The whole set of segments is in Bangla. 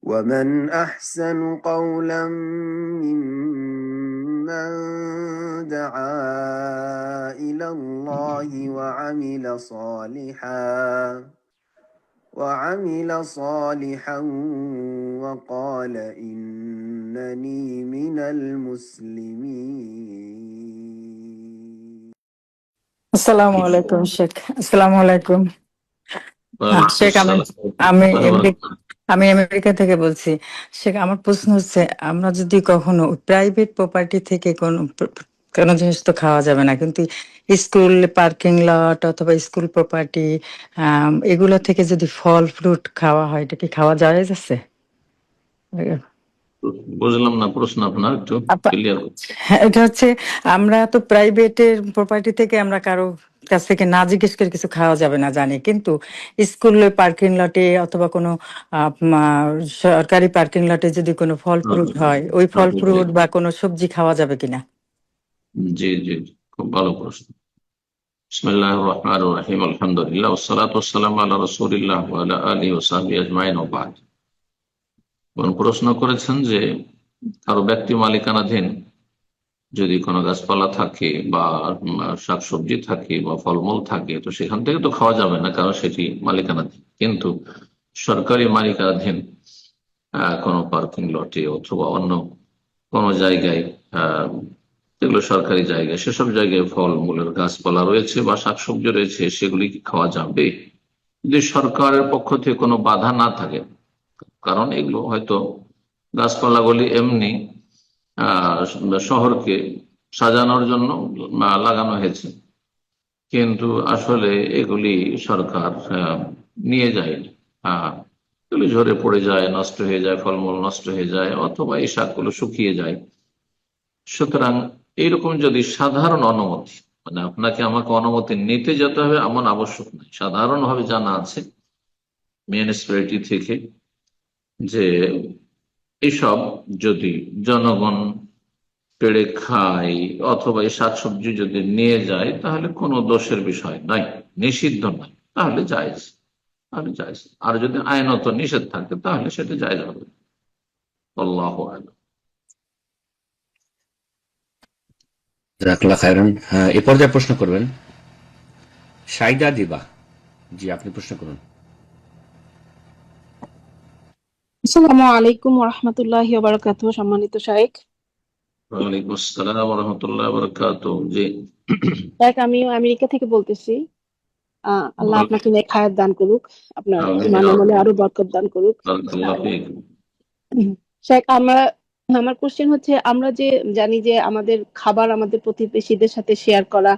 ومن أحسن قولا ممن دعا إلى الله وعمل صالحا وقال إنني من المسلمين. আসসালামু আলাইকুম শেখ। আসসালামু আলাইকুম শেখ। আমি আমি আমেরিকা থেকে বলছি। শেখ, আমার প্রশ্ন হচ্ছে, আমরা যদি কখনো প্রাইভেট প্রপার্টি থেকে কোনো জিনিস তো খাওয়া যাবে না, কিন্তু স্কুল পার্কিং লট অথবা স্কুল প্রপার্টি এগুলো থেকে যদি ফল ফ্রুট খাওয়া হয়, এটা কি খাওয়া জায়েজ আছে? বুঝলাম না প্রশ্ন আপনার, একটু ক্লিয়ার করছি। হ্যাঁ, এটা হচ্ছে, আমরা তো প্রাইভেটের প্রপার্টি থেকে আমরা কারো কাছ থেকে না জিজ্ঞেস করে কিছু খাওয়া যাবে না জানি, কিন্তু স্কুলের পার্কিং লটে অথবা কোনো সরকারি পার্কিং লটে যদি কোনো ফল ফ্রুট হয়, ওই ফল ফ্রুট বা কোনো সবজি খাওয়া যাবে কিনা? জি জি, খুব ভালো প্রশ্ন। বিসমিল্লাহির রহমানির রহিম, আলহামদুলিল্লাহ ওয়াসসালাতু ওয়াসসালামু আলা রাসূলিল্লাহ ওয়া আলা আলিহি ওয়া সাহবিহি আজমাইন ওয়া বা'দ। প্রশ্ন করেছেন যে কারো ব্যক্তি মালিকানাধীন যদি কোনো গাছপালা থাকে বা শাকসবজি থাকে বা ফলমূল থাকে, তো সেখান থেকে তো খাওয়া যাবে না, কারণ সেটি মালিকানাধীন। কিন্তু সরকারি মালিকানাধীন কোনো পার্কিং লটে অথবা অন্য কোনো জায়গায়, যেগুলো সরকারি জায়গায়, সেসব জায়গায় ফলমূলের গাছপালা রয়েছে বা শাকসবজি রয়েছে, সেগুলি কি খাওয়া যাবে যদি সরকারের পক্ষ থেকে কোনো বাধা না থাকে? কারণ এগুলো হয়তো গাছপালাগুলি এমনি শহরকে সাজানোর জন্য লাগানো হয়েছে, কিন্তু আসলে এগুলি সরকার নিয়ে যায়, এগুলি ঝরে পড়ে যায়, নষ্ট হয়ে যায়, ফলমূল নষ্ট হয়ে যায়, অথবা এই শাকগুলো শুকিয়ে যায়। সুতরাং এইরকম যদি সাধারণ অনুমতি, মানে আপনাকে আমাকে অনুমতি নিতে যেতে হবে এমন আবশ্যক নেই, সাধারণভাবে জানা আছে মিউনিসিপ্যালিটি থেকে যে এসব যদি জনগণ পেড়ে খায় অথবা এই শাকসবজি যদি নিয়ে যায়, তাহলে কোনো দোষের বিষয় নাই, নিষিদ্ধ নয়, তাহলে জায়েজ, আর যদি আইনত নিষেধ থাকে তাহলে সেটা জায়েজ হবে। আল্লাহু আ'লাম। জাযাকাল্লাহ খায়রান। এ পর্যায়ে প্রশ্ন করবেন শাইদা দিবা। জি, আপনি প্রশ্ন করুন। আসসালামু আলাইকুম ওয়া রাহমাতুল্লাহি ওয়া বারাকাতুহু। সম্মানিত শাইখ, ওয়ালাইকুম আসসালাম ওয়া রাহমাতুল্লাহি ওয়া বারাকাতুহু। জি, শাইখ, আমিও আমেরিকা থেকে বলতেছি। আল্লাহ আপনাকে নেক হায়াত দান করুক, আপনার ইমান আমলে আরো বরকত দান করুক। শাইখ, আমার কোশ্চেন হচ্ছে, আমরা যে জানি যে আমাদের খাবার আমাদের প্রতিবেশীদের সাথে শেয়ার করা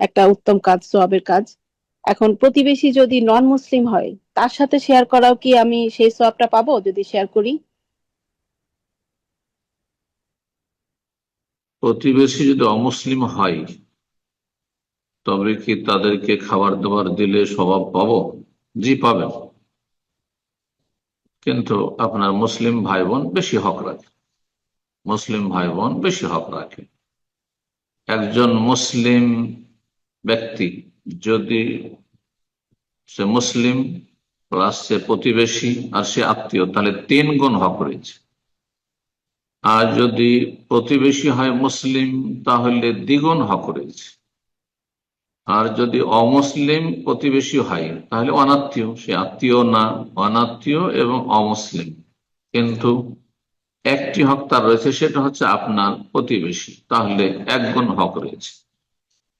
একটা উত্তম কাজ, সওয়াবের কাজ। এখন প্রতিবেশী যদি নন মুসলিম হয়, তার সাথে শেয়ার করাও কি আমি সেই সওয়াবটা পাবো যদি শেয়ার করি? প্রতিবেশী যদি অমুসলিম হয়, তবে কি তাদেরকে খাবার দাবার দিলে স্বভাব পাবো? জি, পাবেন, কিন্তু আপনার মুসলিম ভাই বোন বেশি হক রাখে, একজন মুসলিম ব্যক্তি যদি সে মুসলিম প্লাস সে প্রতিবেশী আর সে আত্মীয়, তাহলে 3 গুণ হক রয়েছে। আর যদি প্রতিবেশী হয় মুসলিম, তাহলে 2 গুণ হক রয়েছে। আর যদি অমুসলিম প্রতিবেশী হয়, তাহলে অনাত্মীয়, সে আত্মীয় না, অনাত্মীয় এবং অমুসলিম, কিন্তু একটি হক তার রয়েছে, সেটা হচ্ছে আপনার প্রতিবেশী, তাহলে 1 গুণ হক রয়েছে।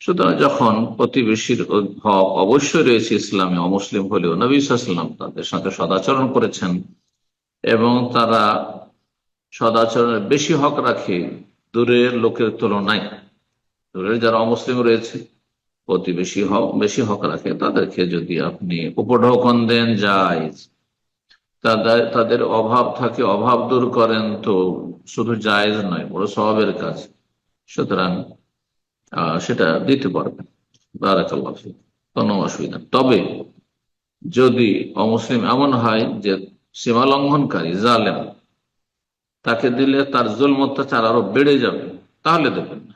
সুতরাং যখন প্রতিবেশীর হক অবশ্যই রয়েছে ইসলামে, অমুসলিম হলেও নবী সাল্লাল্লাহু আলাইহি ওয়াসাল্লাম তাদের সাথে সদাচরণ করেছেন, এবং তারা সদাচরণের বেশি হক রাখে দূরের লোকের তুলনায়। দূরের যারা অমুসলিম রয়েছে, প্রতিবেশী বেশি হক রাখে, তাদেরকে যদি আপনি উপঢৌকন দেন জায়েজ, তাদের অভাব থাকে, অভাব দূর করেন, তো শুধু জায়েজ নয়, বড় সওয়াবের কাজ। সুতরাং সেটা দিতে পারবেন, বারাকাল্লাহু ফিক, কোনো অসুবিধা। তবে যদি অমুসলিম এমন হয় যে সীমা লঙ্ঘনকারী, জালেম, তাকে দিলে তার জুলম অত্যাচার আরো বেড়ে যাবে, তাহলে দেবেন না।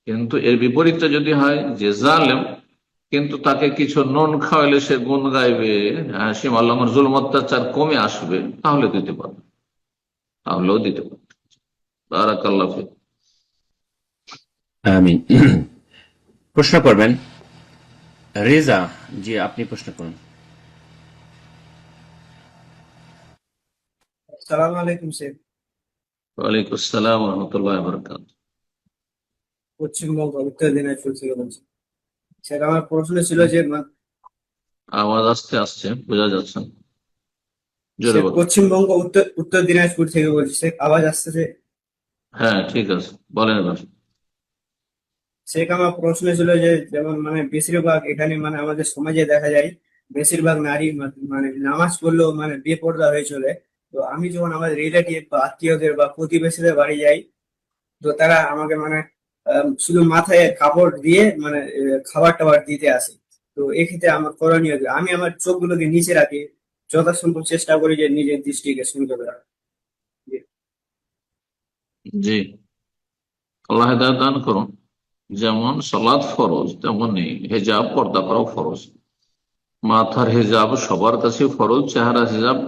কিন্তু এর বিপরীতটা যদি হয় যে জালেম, কিন্তু তাকে কিছু নুন খাওয়াইলে সে গুণ গাইবে, সীমা লঙ্ঘন জুলুম অত্যাচার কমে আসবে, তাহলে দিতে পারবে, তাহলেও দিতে পারবে। বারাকাল্লাহ ফিক। আমিন। প্রশ্ন করবেন রেজা জি, আপনি প্রশ্ন করুন। সালাম আলাইকুম শেখ। ওয়ালাইকুম আসসালাম রহমতুল্লাহ বরকাত। পশ্চিমবঙ্গ উত্তর দিনাজপুর থেকে বলছি। শেখ আমার প্রশ্ন ছিল যে আওয়াজ আসতে আসছে, বোঝা যাচ্ছে না, জোরে শেখ বলো। পশ্চিমবঙ্গ উত্তর উত্তর দিনাজপুর থেকে বলছি শেখ, আওয়াজ আসতেছে? হ্যাঁ ঠিক আছে, বলেন এবার। শেখ আমার প্রশ্ন ছিল যে যেমন মানে বেশিরভাগ এখানে মানে আমাদের সমাজে দেখা যায় বেশিরভাগ নারী মানে নামাজ পড়লেও মানে বেপর্দা হয়ে চলে। তো আমি যখন আমার রিলেটিভ বা আত্মীয়দের বা প্রতিবেশীদের বাড়ি যাই, তো তারা আমাকে মানে শুধু মাথায় কাপড় দিয়ে মানে খাবার টাবার দিতে আসে। তো এক্ষেত্রে আমার করণীয় কি? আমি আমার চোখগুলোকে নিচে রাখি, যথাসম্ভব চেষ্টা করি যে নিজের দৃষ্টিকে সংযত রাখা। জি। জি, আল্লাহ হেদায়েত দান করুন। যেমন সালাত ফরজ, তেমনি হেজাব পর্দা করাও ফরজ। মাথার হেজাব সবার কাছে ফরজ, চেহারা হেজাব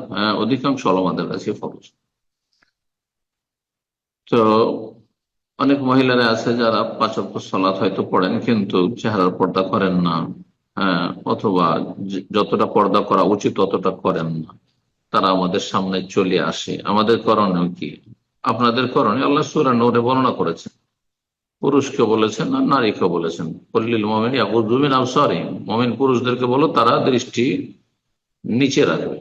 অধিকাংশ ওলামাদের কাছে ফরজ। তো অনেক মহিলারা আছে যারা 5 ওয়াক্ত সালাত হয়তো পড়েন কিন্তু চেহারার পর্দা করেন না, অথবা যতটা পর্দা করা উচিত ততটা করেন না। তারা আমাদের সামনে চলে আসে। আমাদের করণীয় কি? আপনাদের করণীয় আল্লাহ সূরা নূরে বর্ণনা করেছেন, পুরুষকে বলেছেন আর নারীকে বলেছেন। কুল্লিল মুমিনিনা ইয়াগুযু মিন আবসারিহিম, মুমিন পুরুষদেরকে বলো তারা দৃষ্টি নিচে রাখবে।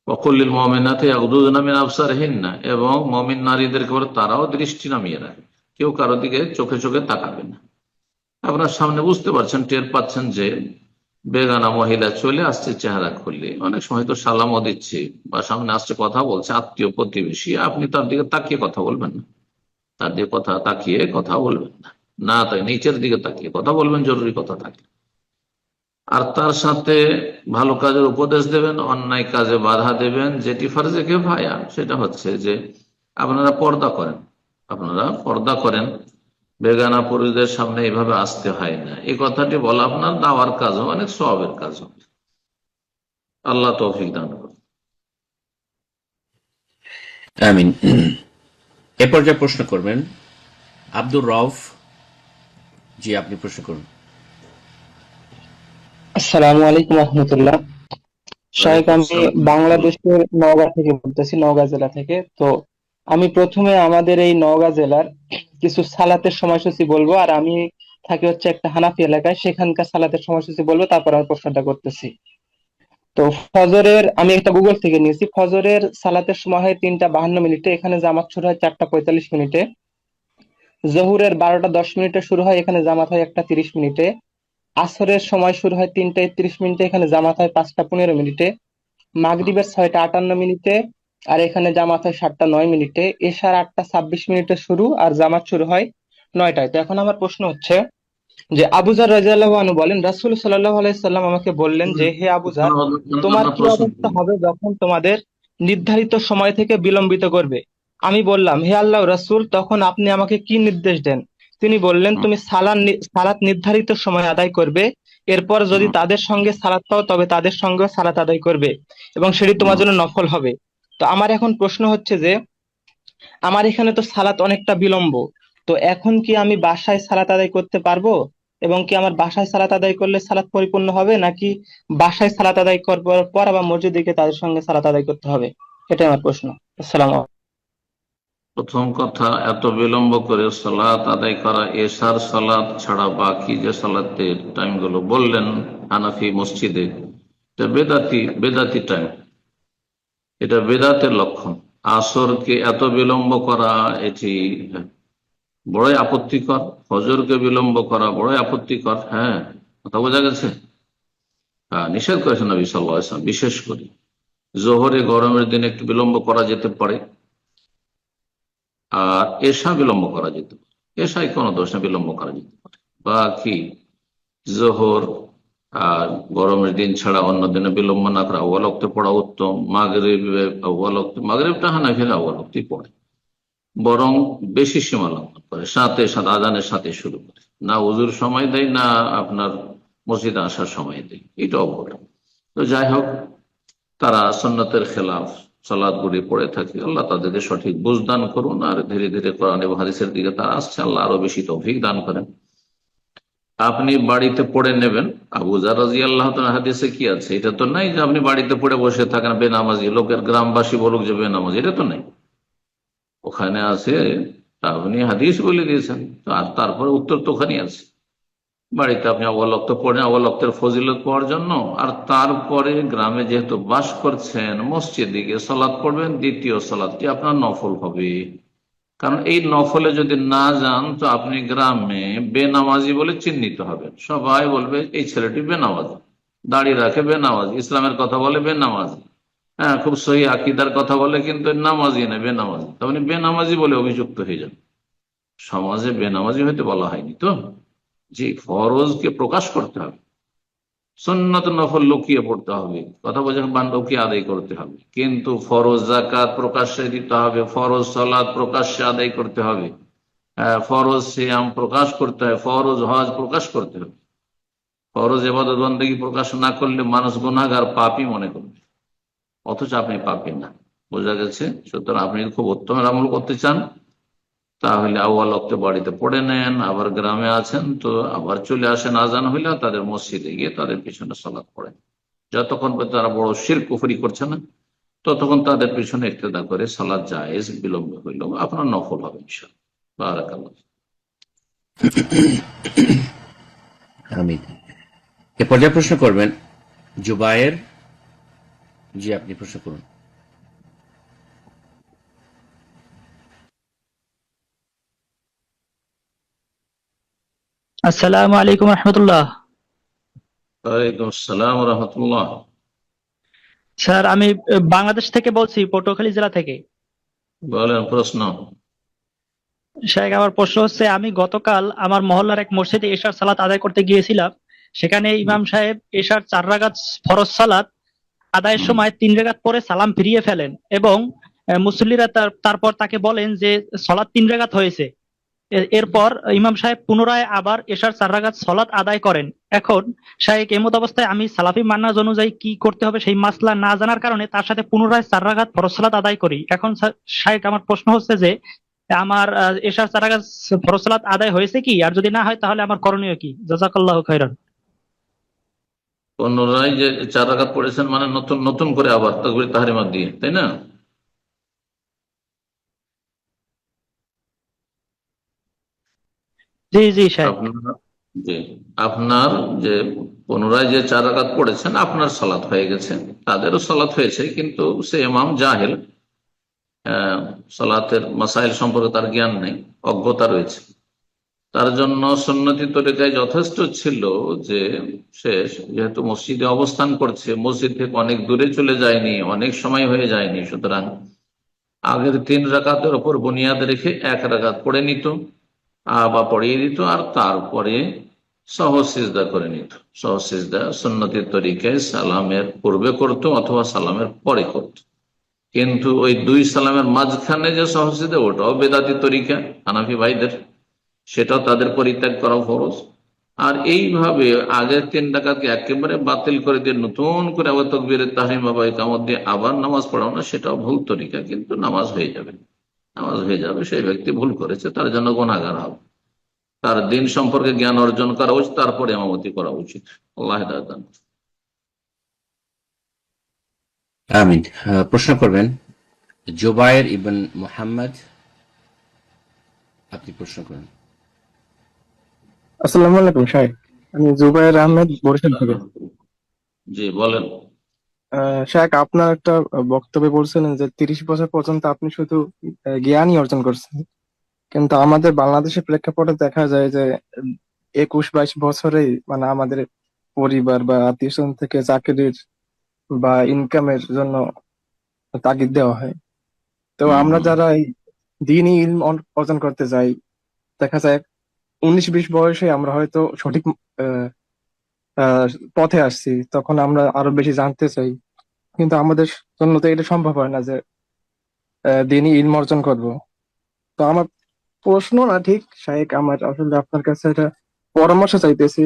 ওয়া কুল্লিল মুমিনাতি ইয়াগুযুনা মিন আবসারিহিন্না, এবং মুমিন নারীদেরকে বলো তারাও দৃষ্টি নামিয়ে রাখবে, কেউ কারো দিকে চোখে চোখে তাকাবে না। আপনার সামনে বুঝতে পারছেন, টের পাচ্ছেন যে বেগানা মহিলা চলে আসছে চেহারা খুললে, অনেক সময় তো সালামও দিচ্ছে বা সামনে আসছে কথা বলছে, আত্মীয় প্রতিবেশী, আপনি তার দিকে তাকিয়ে কথা বলবেন না, তার দিকে তাকিয়ে কথা বলবেন না। না, তাই নিচের দিকে তাকিয়ে কথা বলবেন জরুরি কথা থাকে। আর তার সাথে ভালো কাজের উপদেশ দেবেন, অন্যায় কাজে বাধা দেবেন। যেটি ফরজে কিফায়া, সেটা হচ্ছে যে আপনারা পর্দা করেন, আপনারা পর্দা করেন, বেগানা পুরুষদের সামনে এইভাবে আসতে হয় না, এই কথাটি বলা আপনার দাওয়ার কাজ, অনেক সওয়াবের কাজ হবে। আল্লাহ তৌফিক দান করুন। আমিন। এ পর্যায়ে প্রশ্ন করবেন আব্দুর রউফ জি, আপনি প্রশ্ন করুন। আসসালামু আলাইকুম রহমতুল্লাহ। শাহেক, ওয়ালাইকুম আমি আসসালাম রাহমাতুল্লাহ। বাংলাদেশের নওগাঁ থেকে বলতেছি, নওগাঁ জেলা থেকে। তো আমি প্রথমে আমাদের এই নওগাঁ জেলার কিছু সালাতের সময়সূচি বলবো, আর আমি থাকি হচ্ছে একটা হানাফি এলাকায়, সেখানকার সালাতের সময়সূচি বলবো, তারপর আমি প্রশ্নটা করতেছি। তো ফজরের আমি একটা গুগল থেকে নিয়েছি। ফজরের সালাতের সময় হয় 3টা 52 মিনিটে, এখানে জামাত শুরু হয় 4টা 45 মিনিটে। জহুরের 12টা 10 মিনিটে শুরু হয়, এখানে জামাত হয় 1টা 30 মিনিটে। আসরের সময় শুরু হয় 3টা 31 মিনিটে, এখানে জামাত হয় 5টা 15 মিনিটে। মাগরিবের 6টা 58 মিনিটে, আর এখানে জামাত হয় 7টা 9 মিনিটে। এশার 8টা 26 মিনিটে শুরু, আর জামাত শুরু হয় 9টায়। তো এখন আমার প্রশ্ন হচ্ছে যে আবু যর রাদিয়াল্লাহু আনহু বলেন, রাসূল সাল্লাল্লাহু আলাইহি সাল্লাম আমাকে বললেন যে, হে আবু যর, তোমার আপনার কি প্রশ্ন অবস্থা হবে যখন তোমাদের নির্ধারিত সময় থেকে বিলম্বিত করবে? আমি বললাম, হে আল্লাহর রাসূল, তখন আপনি আমাকে কি নির্দেশ দেন? তিনি বললেন, তুমি সালাত নির্ধারিত সময় আদায় করবে, এরপর যদি তাদের সঙ্গে সালাত পাও তবে তাদের সঙ্গে সালাত আদায় করবে, এবং সেটি তোমার জন্য নফল হবে। তো আমার এখন প্রশ্ন হচ্ছে যে, আমার এখানে তো সালাত অনেকটা বিলম্ব, তো এখন কি আমি বাসায় সালাত আদায় করতে পারবো? এবং কি আমার বাসায় সালাত আদায় করলে সালাত পরিপূর্ণ হবে, নাকি বাসায় সালাত আদায় করার পর আবার মসজিদে গিয়ে তাদের সঙ্গে সালাত আদায় করতে হবে? এটাই আমার প্রশ্ন। আসসালামু আলাইকুম। প্রথম কথা, এত বিলম্ব করে সালাত আদায় করা, এশার সালাত ছাড়া বাকি যে সালাতের টাইম গুলো বললেন হানাফি মসজিদে, এটা বেদাতি টাইম, এটা বেদাতের লক্ষণ। আসরকে এত বিলম্ব করা এটি বড়ই আপত্তিকর, ফজরকে বিলম্ব করা বড়ই আপত্তিকর। হ্যাঁ, কথা বোঝা গেছে। হ্যাঁ, নিষেধ করেছেন নবী সাল্লাল্লাহু আলাইহি ওয়াসাল্লাম। বিশেষ করে জোহরে গরমের দিনে একটু বিলম্ব করা যেতে পারে, আর এশা বিলম্ব করা যেতে পারে, এশায় কোনো দোষ না, বিলম্ব করা যেতে পারে। বাকি জোহর আর গরমের দিন ছাড়া অন্য দিনে বিলম্ব না করা, আউয়াল ওয়াক্তে পড়া উত্তম। মাগরিবটা হানাফিরা আউয়াল ওয়াক্তেই পড়ে, বরং বেশি সীমা লঙ্ঘন করে, সাথে সাথে আজানের সাথে শুরু করে, না উজুর সময় দেয়, না আপনার মসজিদে আসার সময় দেই, এটাও ভুল। তো যাই হোক, তারা সুন্নতের খেলাফ সালাত গুলি পড়ে থাকে। আল্লাহ তাদেরকে সঠিক বুঝ দান করুন, আর ধীরে ধীরে কোরআন এবং হাদিসের দিকে তারা আসছে, আল্লাহ আরো বেশি তৌফিক দান করেন। আপনি বাড়িতে পড়ে নেবেন, আবু যার রাদিয়াল্লাহু তাআলা হাদিসে কি আছে? এটা তো নাই যে আপনি বাড়িতে পড়ে বসে থাকেন বেনামাজি, লোকের গ্রামবাসী বলুক যে বেনামাজি, এটা তো নাই। ওখানে আছে, আপনি হাদিস বলে দিয়েছেন, তো আর তারপরে উত্তর তো ওখানেই আছে। বাড়িতে আপনি অবলক্ত পড়েন অবলক্তের ফজিলত পাওয়ার জন্য, আর তারপরে গ্রামে যেহেতু বাস করছেন মসজিদে গিয়ে সালাত পড়বেন, দ্বিতীয় সালাতটি আপনার নফল হবে। কারণ এই নফলে যদি না যান তো আপনি গ্রামে বেনামাজি বলে চিহ্নিত হবেন, সবাই বলবে এই ছেলেটি বেনামাজি, দাঁড়িয়ে রাখে বেনামাজি, ইসলামের কথা বলে বেনামাজি, হ্যাঁ খুব সহি আকীদার কথা বলে কিন্তু নামাজি না বেনামাজি, তার মানে বেনামাজি বলে অভিযুক্ত হয়ে যান। সমাজে বেনামাজি হইতে বলা হয়নি তো, যে ফরজকে প্রকাশ করতে হবে, সুন্নত নফল লুকিয়ে পড়তে হবে, কথা বোঝেন, লুকিয়ে আদায় করতে হবে, কিন্তু ফরজ যাকাত প্রকাশ্যে দিতে হবে, ফরজ সালাত প্রকাশ্যে আদায় করতে হবে, ফরজ সিয়াম প্রকাশ করতে হবে, ফরজ হজ প্রকাশ করতে হবে। ফরজ ইবাদত বন্দেগী প্রকাশ না করলে মানুষ গুনাহগার পাপী মনে করবে, অথচ আপনি পাপী না। বোঝা গেছে? সুতরাং আপনি খুব উত্তম আমল করতে চান তাহলে আউয়াল ওয়াক্তে বাড়িতে পড়ে নেন, আবার গ্রামে আছেন তো আবার চলে আসেন, আজান হইলে তাদের মসজিদে গিয়ে তাদের পিছনে সালাত পড়েন। যতক্ষণ পর্যন্ত তারা বড় শিরক কুফরি করছে না ততক্ষণ তাদের পিছনে ইক্তেদা করে সালাত জায়েজ, বিলম্বে হইলেও আপনার নফল হবে ইনশাআল্লাহ। বারাকাল্লাহ। আমিন। এ পর্যায়ে প্রশ্ন করবেন জুবায়ের। জি, আপনি প্রশ্ন করুন। আসসালামু আলাইকুম রহমতুল্লাহ। ওয়ালাইকুম আসসালাম ওয়া রাহমাতুল্লাহ। স্যার, আমি বাংলাদেশ থেকে বলছি, পটুয়াখালী জেলা থেকে। বলেন প্রশ্ন। শাইখ, আমার প্রশ্ন হচ্ছে, আমি গতকাল আমার মহল্লার এক মসজিদে এশার সালাত আদায় করতে গিয়েছিলাম। সেখানে ইমাম সাহেব এশার 4 রাকাত ফরজ সালাত আদায়ের হুম, সময় 3 রাকাত পরে সালাম ফিরিয়ে ফেলেন এবং মুসল্লিরা তারপর তাকে বলেন যে সালাত 3 রাকাত হয়েছে। এরপর ইমাম সাহেব পুনরায় আবার এশার 4 রাকাত সালাত আদায় করেন। এখন শাইখ, এমত অবস্থায় আমি সালাফি মান্হাজ অনুযায়ী কি করতে হবে সেই মাসলা না জানার কারণে তার সাথে পুনরায় 4 রাকাত ফরজ সালাত আদায় করি। এখন শাইখ, আমার প্রশ্ন হচ্ছে যে আমার এশার 4 রাকাত ফরজ সালাত আদায় হয়েছে কি, আর যদি না হয় তাহলে আমার করণীয় কি? জাযাকাল্লাহু খাইরান। পুনরায় যে 4 রাকাত পড়েছেন মানে নতুন নতুন করে আবার তাকবীর তাহরিমা দিয়ে, তাই না? জি জি শাইখ। আপনার জি, আপনার যে পুনরায় যে 4 রাকাত পড়েছেন আপনার সালাত হয়ে গেছে, তাদেরও সালাত হয়েছে, কিন্তু সে ইমাম জাহেল, সালাতের মাসাইল সম্পর্কে তার জ্ঞান নেই, অজ্ঞতা রয়েছে। তার জন্য সুন্নতি তরিকায় যথেষ্ট ছিল যে সে যেহেতু মসজিদে অবস্থান করছে, মসজিদ থেকে অনেক দূরে চলে যায়নি, অনেক সময় হয়ে যায়নি, সুতরাং আগের 3 রাকাতের ওপর বুনিয়াদ রেখে 1 রাকাত পড়ে নিত বা পড়িয়ে দিত, আর তারপরে সহজ সিজদা করে নিত। সহজ সিজদা সুন্নতি তরিকায় সালামের পূর্বে করত অথবা সালামের পরে করত, কিন্তু ওই 2 সালামের মাঝখানে যে সহজ সিজদা ওটাও বেদাতি তরিকা হানাফি ভাইদের, সেটাও তাদের পরিত্যাগ করা ফরজ। আর এইভাবে আগের 3 রাকাতকে একেবারে বাতিল করে দিয়ে নতুন করে আবার তাকবীরে তাহরিমা বা ইকামত দিয়ে আবার নামাজ পড়ানো, সেটাও ভুল তরিকা, কিন্তু নামাজ হয়ে যাবে। নামাজ হয়ে যাবে, সেই ব্যক্তি ভুল করেছে, তার জন্য গুনাহগার হবে। তার দিন সম্পর্কে জ্ঞান অর্জন করা উচিত, তারপরে ইমামতি করা উচিত। আল্লাহ হেদায়েত দান করুন। আমিন। প্রশ্ন করবেন জুবায়ের ইবন মুহাম্মদ। আপনি প্রশ্ন করুন। আসসালামু আলাইকুম শাইখ, আমি জুবায়ের আহমেদ বরিশাল থেকে। জি বলেন। শাইখ, আপনার একটা বক্তব্যে বলছিলেন যে 30 বছর পর্যন্ত আপনি শুধু জ্ঞানই অর্জন করছেন, কিন্তু আমাদের বাংলাদেশের প্রেক্ষাপটে দেখা যায় যে 21-22 বছরেই মানে আমাদের পরিবার বা আত্মীয় স্বজন থেকে চাকরির বা ইনকামের জন্য তাগিদ দেওয়া হয়। তো হুম আমরা হুম যারা এই দিনই ইলম অর্জন করতে যাই, দেখা যায় 19-20 বয়সে আমরা হয়তো সঠিক আহ, আহ, পথে আসছি, তখন আমরা আরো বেশি জানতে চাই, কিন্তু আমাদের জন্য তো এটা সম্ভব হয় না যে দিনই ইলম অর্জন করব। তো আমার প্রশ্ন না ঠিক শাইখ, আমার আসলে আপনার কাছে একটা পরামর্শ চাইতেছি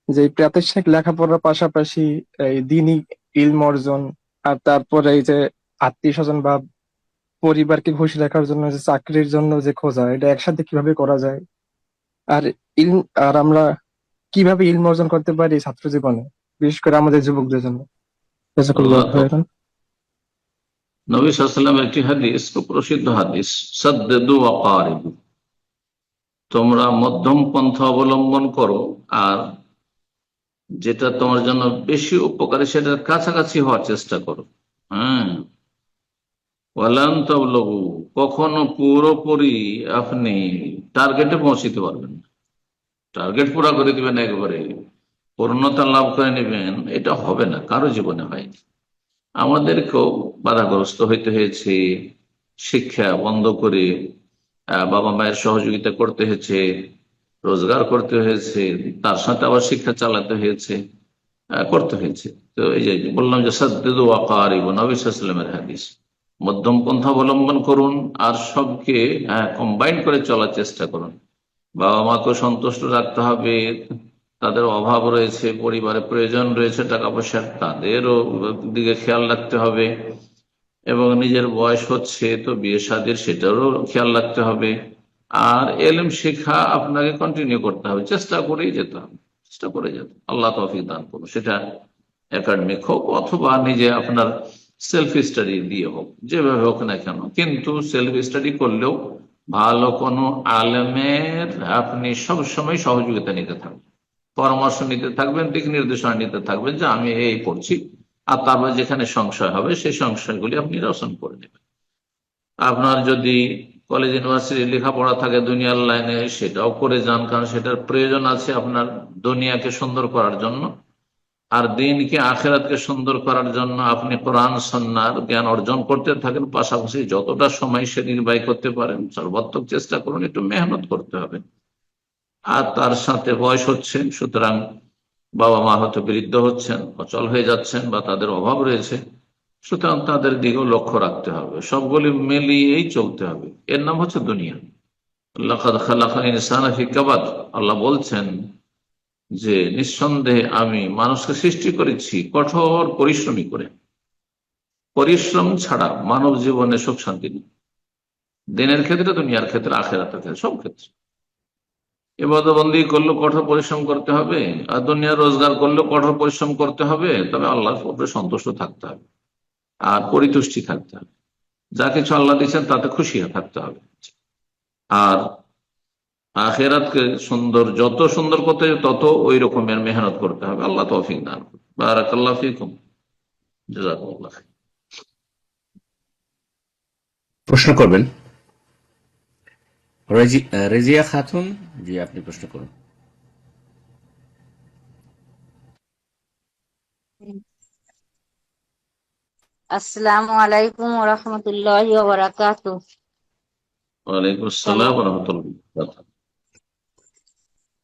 যে এই প্রাতিষ্ঠানিক লেখাপড়ার পাশাপাশি এই দিনই ইলম অর্জন, আর তারপরে এই যে আত্মীয় স্বজন বা পরিবারকে খুশি রাখার জন্য যে চাকরির জন্য যে খোঁজা, এটা একসাথে কিভাবে করা যায়? আর ইলম, আর আমরা কিভাবে ইলম অর্জন করতে পারি ছাত্র জীবনে, বিশেষ করে আমাদের যুবকদের জন্য? জাযাকাল্লাহু আল্লাহ তো খাইরান। নবী সাল্লাল্লাহু আলাইহি ওয়াসাল্লামের একটি হাদিস, খুব প্রসিদ্ধ হাদিস, সাদ্দিদু ওয়া কারিবু, তোমরা মধ্যম পন্থা অবলম্বন করো, আর যেটা তোমার জন্য বেশি উপকারী সেটার কাছাকাছি হওয়ার চেষ্টা করো। হ্যাঁ, ওয়ালান তাবলুগু, কখনো পুরোপুরি আপনি টার্গেটে পৌঁছিতে পারবেন না। টার্গেট পুরা করে দিবেন, একবারে পূর্ণতা লাভ করে নেবেন, এটা হবে না, কারো জীবনে হয়নি। আমাদেরকেও বাধাগ্রস্ত হইতে হয়েছে, শিক্ষা বন্ধ করে বাবা মায়ের সহযোগিতা করতে হয়েছে, রোজগার করতে হয়েছে, তার সাথে আবার শিক্ষা চালাতে হয়েছে, করতে হয়েছে। তো এই যে বললাম যে সাদ্দিদু ওয়া কারিবু, নবী সাল্লাল্লাহু আলাইহি ওয়াসাল্লামের হাদিস, মধ্যম পন্থা অবলম্বন করুন আর সবকে কম্বাইন করে চলার চেষ্টা করুন। বাবা মাকে সন্তুষ্ট রাখতে হবে, তাদের অভাব রয়েছে, পরিবারে প্রয়োজন রয়েছে টাকা পয়সার, তাদেরও দিকে খেয়াল রাখতে হবে, এবং নিজের বয়স হচ্ছে তো বিয়ে শাদীর, সেটারও খেয়াল রাখতে হবে। আর এলম শেখা আপনাকে কন্টিনিউ করতে হবে, চেষ্টা করেই যেতে হবে, চেষ্টা করে যেতে, আল্লাহ তৌফিক দান করুন। সেটা একাডেমিক হোক অথবা নিজে আপনার সেলফ স্টাডি দিয়ে হোক, যেভাবে হোক না কেন, কিন্তু সেলফ স্টাডি করলেও ভালো কোনো আলেমের আপনি সবসময় সহযোগিতা নিতে থাকবেন, পরামর্শ নিতে থাকবেন, দিক নির্দেশনা নিতে থাকবেন যে আমি এই পড়ছি, আর তারপর যেখানে সংশয় হবে সেই সংশয়গুলি আপনি নিরসন করে নেবেন। আপনার যদি কলেজ ইউনিভার্সিটি লেখাপড়া থাকে দুনিয়ার লাইনে, সেটাও করে যান, কারণ সেটার প্রয়োজন আছে আপনার দুনিয়াকে সুন্দর করার জন্য। আর দিনকে আখেরাতকে সুন্দর করার জন্য আপনি কোরআন সুন্নাহর জ্ঞান অর্জন করতে থাকেন, পাশাপাশি যতটা সময় সে নির্বাহী করতে পারেন সর্বাত্মক চেষ্টা করুন, একটু মেহনত করতে হবে। আর তার সাথে বয়স হচ্ছে, সুতরাং বাবা মা হয়তো বৃদ্ধ হচ্ছেন, অচল হয়ে যাচ্ছেন, বা তাদের অভাব রয়েছে, সুতরাং তাদের দিকেও লক্ষ্য রাখতে হবে, সবগুলি মিলিয়েই চলতে হবে। এর নাম হচ্ছে দুনিয়া। লাকাদ খালাকাল ইনসানা ফি কাবাদ, আল্লাহ বলছেন যে নিঃসন্দেহে আমি মানুষকে সৃষ্টি করেছি কঠোর পরিশ্রমী করে। পরিশ্রম ছাড়া মানব জীবনে সুখ শান্তি নেই, দিনের ক্ষেত্রে, দুনিয়ার ক্ষেত্রে, আখেরাতের ক্ষেত্রে, সব ক্ষেত্রে। ইবাদতবন্দি করলেও কঠোর পরিশ্রম করতে হবে, আর দুনিয়ার রোজগার করলেও কঠোর পরিশ্রম করতে হবে, তবে আল্লাহর উপরে সন্তুষ্ট থাকতে হবে আর পরিতুষ্টি থাকতে হবে, যা কিছু আল্লাহ দিচ্ছেন তাতে খুশি থাকতে হবে। আর আখেরাতকে সুন্দর, যত সুন্দর করতে হবে তত ওই রকমের মেহনত করতে হবে। আল্লাহ তৌফিক দান করুন। বারাকাল্লাহু ফিকুম, জাযাকুমুল্লাহ খাইর। প্রশ্ন করবেন রেজিয়া খাতুন, জি আপনি প্রশ্ন করুন। আসসালামু আলাইকুম ওয়া রাহমাতুল্লাহি ওয়া বারাকাতুহু। ওয়ালাইকুম আসসালাম ওয়া রাহমাতুল্লাহ।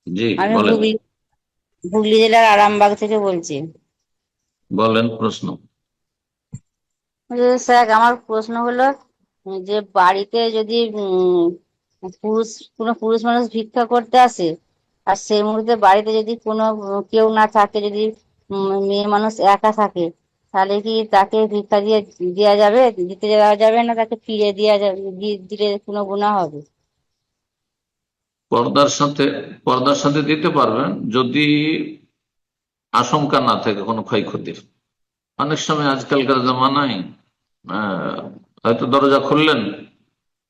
জি আমি বলেন, হুগলি জেলার আরামবাগ থেকে বলছি। বলেন প্রশ্ন। স্যার, আমার প্রশ্ন হলো যে বাড়িতে যদি কোনো পুরুষ মানুষ ভিক্ষা করতে আসে, আর সেই মুহূর্তে বাড়িতে যদি কোনো কেউ না থাকে, যদি মেয়ে মানুষ একা থাকে, তাহলে কি তাকে ভিক্ষা দেওয়া যাবে, দিতে দেওয়া যাবে না, তাকে ফিরে দেওয়া যাবে, দিলে কোনো গুনাহ হবে? পর্দার সাথে দিতে পারবেন, যদি আশঙ্কা না থাকে কোনো ক্ষয়ক্ষতির। অনেক সময় আজকালকার জামানায় হয়তো দরজা খুললেন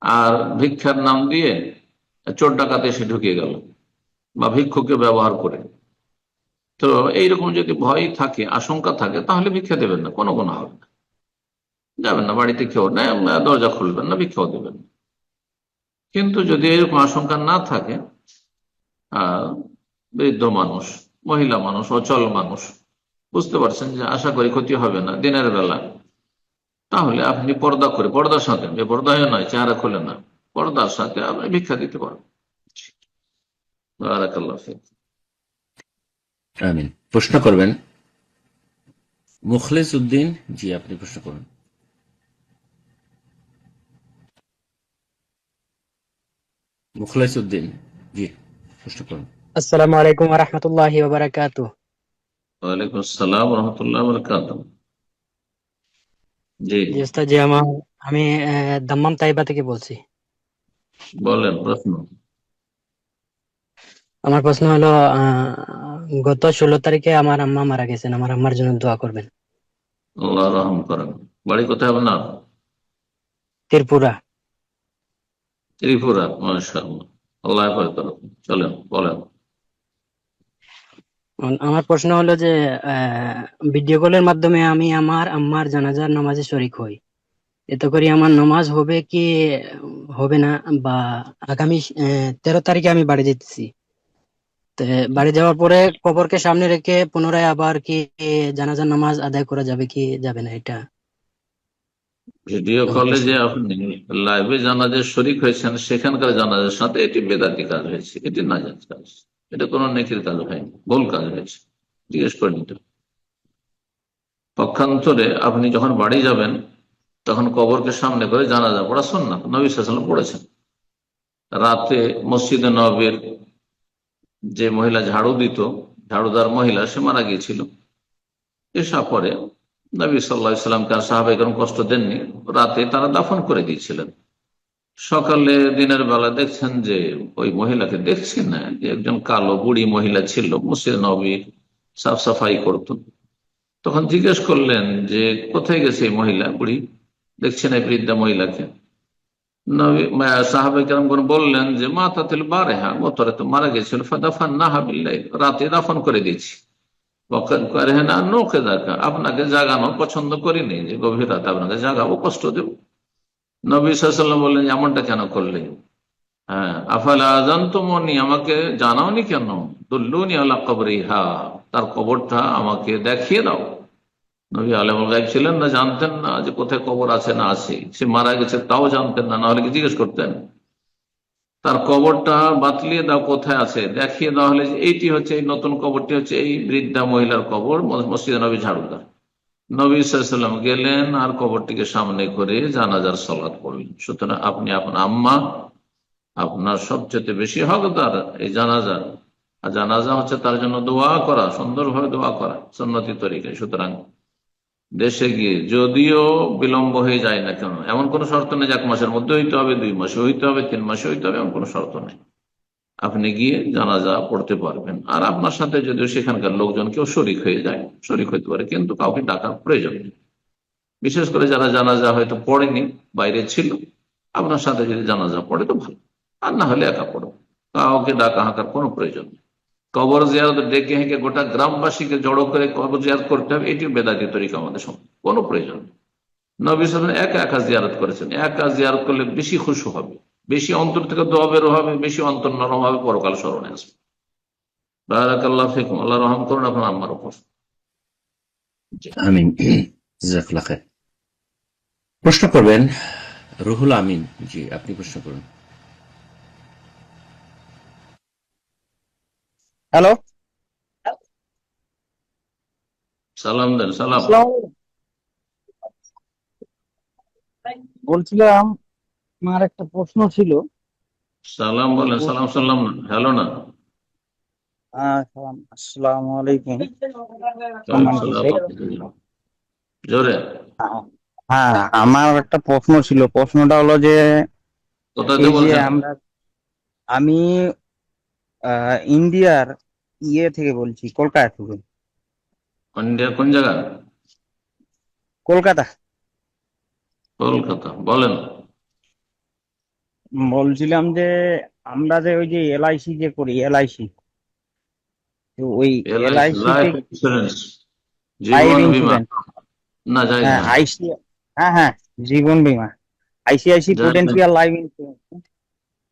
আর ভিক্ষার নাম দিয়ে চোর ডাকাত এসে ঢুকে গেল, বা ভিক্ষুককে ব্যবহার করে। তো এইরকম যদি ভয় থাকে, আশঙ্কা থাকে, তাহলে ভিক্ষা দেবেন না, কোনো গুনাহ হবে না। যাবেন না, বাড়িতে কেউ নেই, দরজা খুলবেন না, ভিক্ষাও দেবেন না। কিন্তু যদি এরকম আশঙ্কা না থাকে, বৃদ্ধ মানুষ, মহিলা মানুষ, অচল মানুষ, বুঝতে পারছেন যে আশা করি ক্ষতি হবে না দিনের বেলা, তাহলে আপনি পর্দা করে, পর্দার সাথে, বেপর্দায় নয়, চেহারা খুলে না, পর্দার সাথে আপনি ভিক্ষা দিতে পারবেন। বারাকাল্লাহু ফিক। আমিন। প্রশ্ন করবেন মুখলেস উদ্দিন, জি আপনি প্রশ্ন করুন। মুখলেস উদ্দিন, জি প্রশ্ন করুন। আসসালামু আলাইকুম ওয়া রাহমাতুল্লাহি ওয়া বারাকাতুহু। ওয়ালাইকুম আসসালাম রহমতুল্লাহ বরকাত। জি, জি ওস্তাদ, আমি দাম্মাম তাইবা থেকে বলছি। বলেন প্রশ্ন। আমার প্রশ্ন হলো, গত 16 তারিখে আমার আম্মা মারা গেছেন, আমার আম্মার জন্য দোয়া করবেন। আল্লাহ রহম করেন। বাড়ি কোথায় আপনার? ত্রিপুরা। ত্রিপুরা, মাশাআল্লাহ। আল্লাহ হেফাজত করুন। চলেন, বলেন। আমার প্রশ্ন হলো যে ভিডিও কলের মাধ্যমে আমি আমার আম্মার জানাজার নামাজে শরীক হই, এতে করে আমার নামাজ হবে কি হবে না? বা আগামী 13 তারিখে আমি বাড়ি যেতেছি, তো বাড়ি যাওয়ার পরে কবরকে সামনে রেখে পুনরায় আবার কি জানাজার নামাজ আদায় করা যাবে কি যাবে না, এটা ভিডিও আমার কলে প্রশ্ন। যে আপনি লাইভে জানাজে শরীক হয়েছেন, সেখানকার জানাজার সাথে এটি বেদাতি কাজ হয়েছে, এটি নাজায়েজ কাজ। এটা কোনো নেকির কাজ হয়নি, ভুল কাজ হয়েছে। জিজ্ঞেস করে নিতে হবে। পক্ষান্তরে আপনি যখন বাড়ি যাবেন, তখন কবরকে সামনে করে জানাজা পড়া সুন্নাত, নবী সাল্লাল্লাহু আলাইহি ওয়াসাল্লাম পড়েছেন। রাতে মসজিদে নববীর যে মহিলা ঝাড়ু দিত, ঝাড়ুদার মহিলা, সে মারা গিয়েছিল। এসা পরে নবী সাল্লাল্লাহু আলাইহি সাল্লামকে আর সাহাবায়ে কষ্ট দেননি, রাতে তারা দাফন করে দিয়েছিলেন। সকালে দিনের বেলা দেখছেন যে ওই মহিলাকে দেখছেন না, যে একজন কালো বুড়ি মহিলা ছিল, মসজিদ নববীর সাফ সাফাই করত। তখন জিজ্ঞেস করলেন যে কোথায় গেছে এই মহিলা বুড়ি, দেখছেন এই বৃদ্ধা মহিলাকে? নবী সাহাবায়ে কেরামগণ বললেন যে মাতাতিল বারেহা, গতরে তো মারা গেছিল, ফাদাফান্নাহা বিল্লাইল, রাতে দাফন করে দিয়েছি। ওয়াকাদ কারাহনা নুকিযাকা, আপনাকে জাগানো পছন্দ করিনি, যে গভীর রাতে আপনাকে জাগাবো, কষ্ট দেব। নবী সাল্লাল্লাহু আলাইহি ওয়াসাল্লাম বললেন, এমনটা কেন করলে? হ্যাঁ, আফালা আযানতুমুনি, আমাকে জানাওনি কেন? দুল্লুনি আলা কবরিহা, তার কবরটা আমাকে দেখিয়ে দাও। নবী আলেমুল গায়ব ছিলেন না, জানতেন না যে কোথায় কবর আছে না আছে, সে মারা গেছে তাও জানতেন না, নাহলে কি জিজ্ঞেস করতেন? তার কবরটা বাতলিয়ে দাও, কোথায় আছে দেখিয়ে দেওয়া হলে যে এইটি হচ্ছে, এই নতুন কবরটি হচ্ছে এই বৃদ্ধা মহিলার কবর, মসজিদে নবী ঝাড়ুদার। নবী সাল্লাল্লাহু আলাইহি ওয়াসাল্লাম গেলেন আর কবরটিকে সামনে করে জানাজার সালাত পড়লেন। সুতরাং আপনি আপনার আম্মা, আপনার সবচেয়ে বেশি হকদার এই জানাজা। আর জানাজা হচ্ছে তার জন্য দোয়া করা, সুন্দরভাবে দোয়া করা সুন্নতি তরিকায়। সুতরাং দেশে গিয়ে যদিও বিলম্ব হয়ে যায় না কেন, এমন কোনো শর্ত নেই যে 1 মাসের মধ্যে হইতে হবে, 2 মাসে হইতে হবে, 3 মাসে হইতে হবে, এমন কোনো শর্ত নেই। আপনি গিয়ে জানাজা পড়তে পারবেন। আর আপনার সাথে যদিও সেখানকার লোকজন কেউ শরিক হয়ে যায়, শরিক হইতে পারে, কিন্তু কাউকে ডাকার প্রয়োজন নেই। বিশেষ করে যারা জানাজা হয়তো পড়েনি, বাইরে ছিল, আপনার সাথে যদি জানাজা পড়ে তো ভালো, আর না হলে একা পড়ো, কাউকে ডাকা হাঁকার কোনো প্রয়োজন নেই। কবর জিয়ারত ডেকে হেঁকে গোটা গ্রামবাসীকে জড়ো করে কবর জিয়ারত করতে হবে, এটি বেদাতি তরিকা, আমাদের সঙ্গে কোনো প্রয়োজন নেই। নবী সাল্লাল্লাহু আলাইহি ওয়াসাল্লাম একা একা জিয়ারত করেছেন। একা জিয়ারত করলে বেশি খুশি হবে, বেশি অন্তর থেকে দোয়া বের হবে, বেশি অন্তর নরম হবে, পরকাল স্মরণে আসবে। বারাকাল্লাহু ফিকুম, আল্লাহ রহম করুন আপনার আম্মার উপর। জি। আমিন। জাযাকাল্লাহ খায়ের। প্রশ্ন করবেন রুহুল আমিন। জি, আপনি প্রশ্ন করুন। হ্যালো, সালাম দেন, সালাম। আসসালামু আলাইকুম। বলছিলাম আমার একটা প্রশ্ন ছিল। সালাম বলেন, সালাম সাল্লাম না, হ্যালো না। আসসালামু আলাইকুম ওয়ালাইকুম সম্মানিত সালাম। শেখ। জোরে। হ্যাঁ, আমার একটা প্রশ্ন ছিল। প্রশ্নটা হলো যে কোথাতে এই যে বলছেন? আমি ইন্ডিয়ার থেকে বলছি, কলকাতা থেকে। ইন্ডিয়ার কোন জায়গা? কলকাতা। কলকাতা, বলেন। বলছিলাম যে আমরা যে ওই যে এলআইসি যে করি, এলআইসি, তো ওই এলআইসি, এলআইসি তে লাইফ ইন্স্যুরেন্স, লাইফ জীবন বীমা, ইন্স্যুরেন্স, না জায়েজ হ্যাঁ না। হ্যাঁ হ্যাঁ, জীবন বীমা, আইসিআইসি জায়েজ না। পোটেনশিয়াল লাইফ ইন্স্যুরেন্স,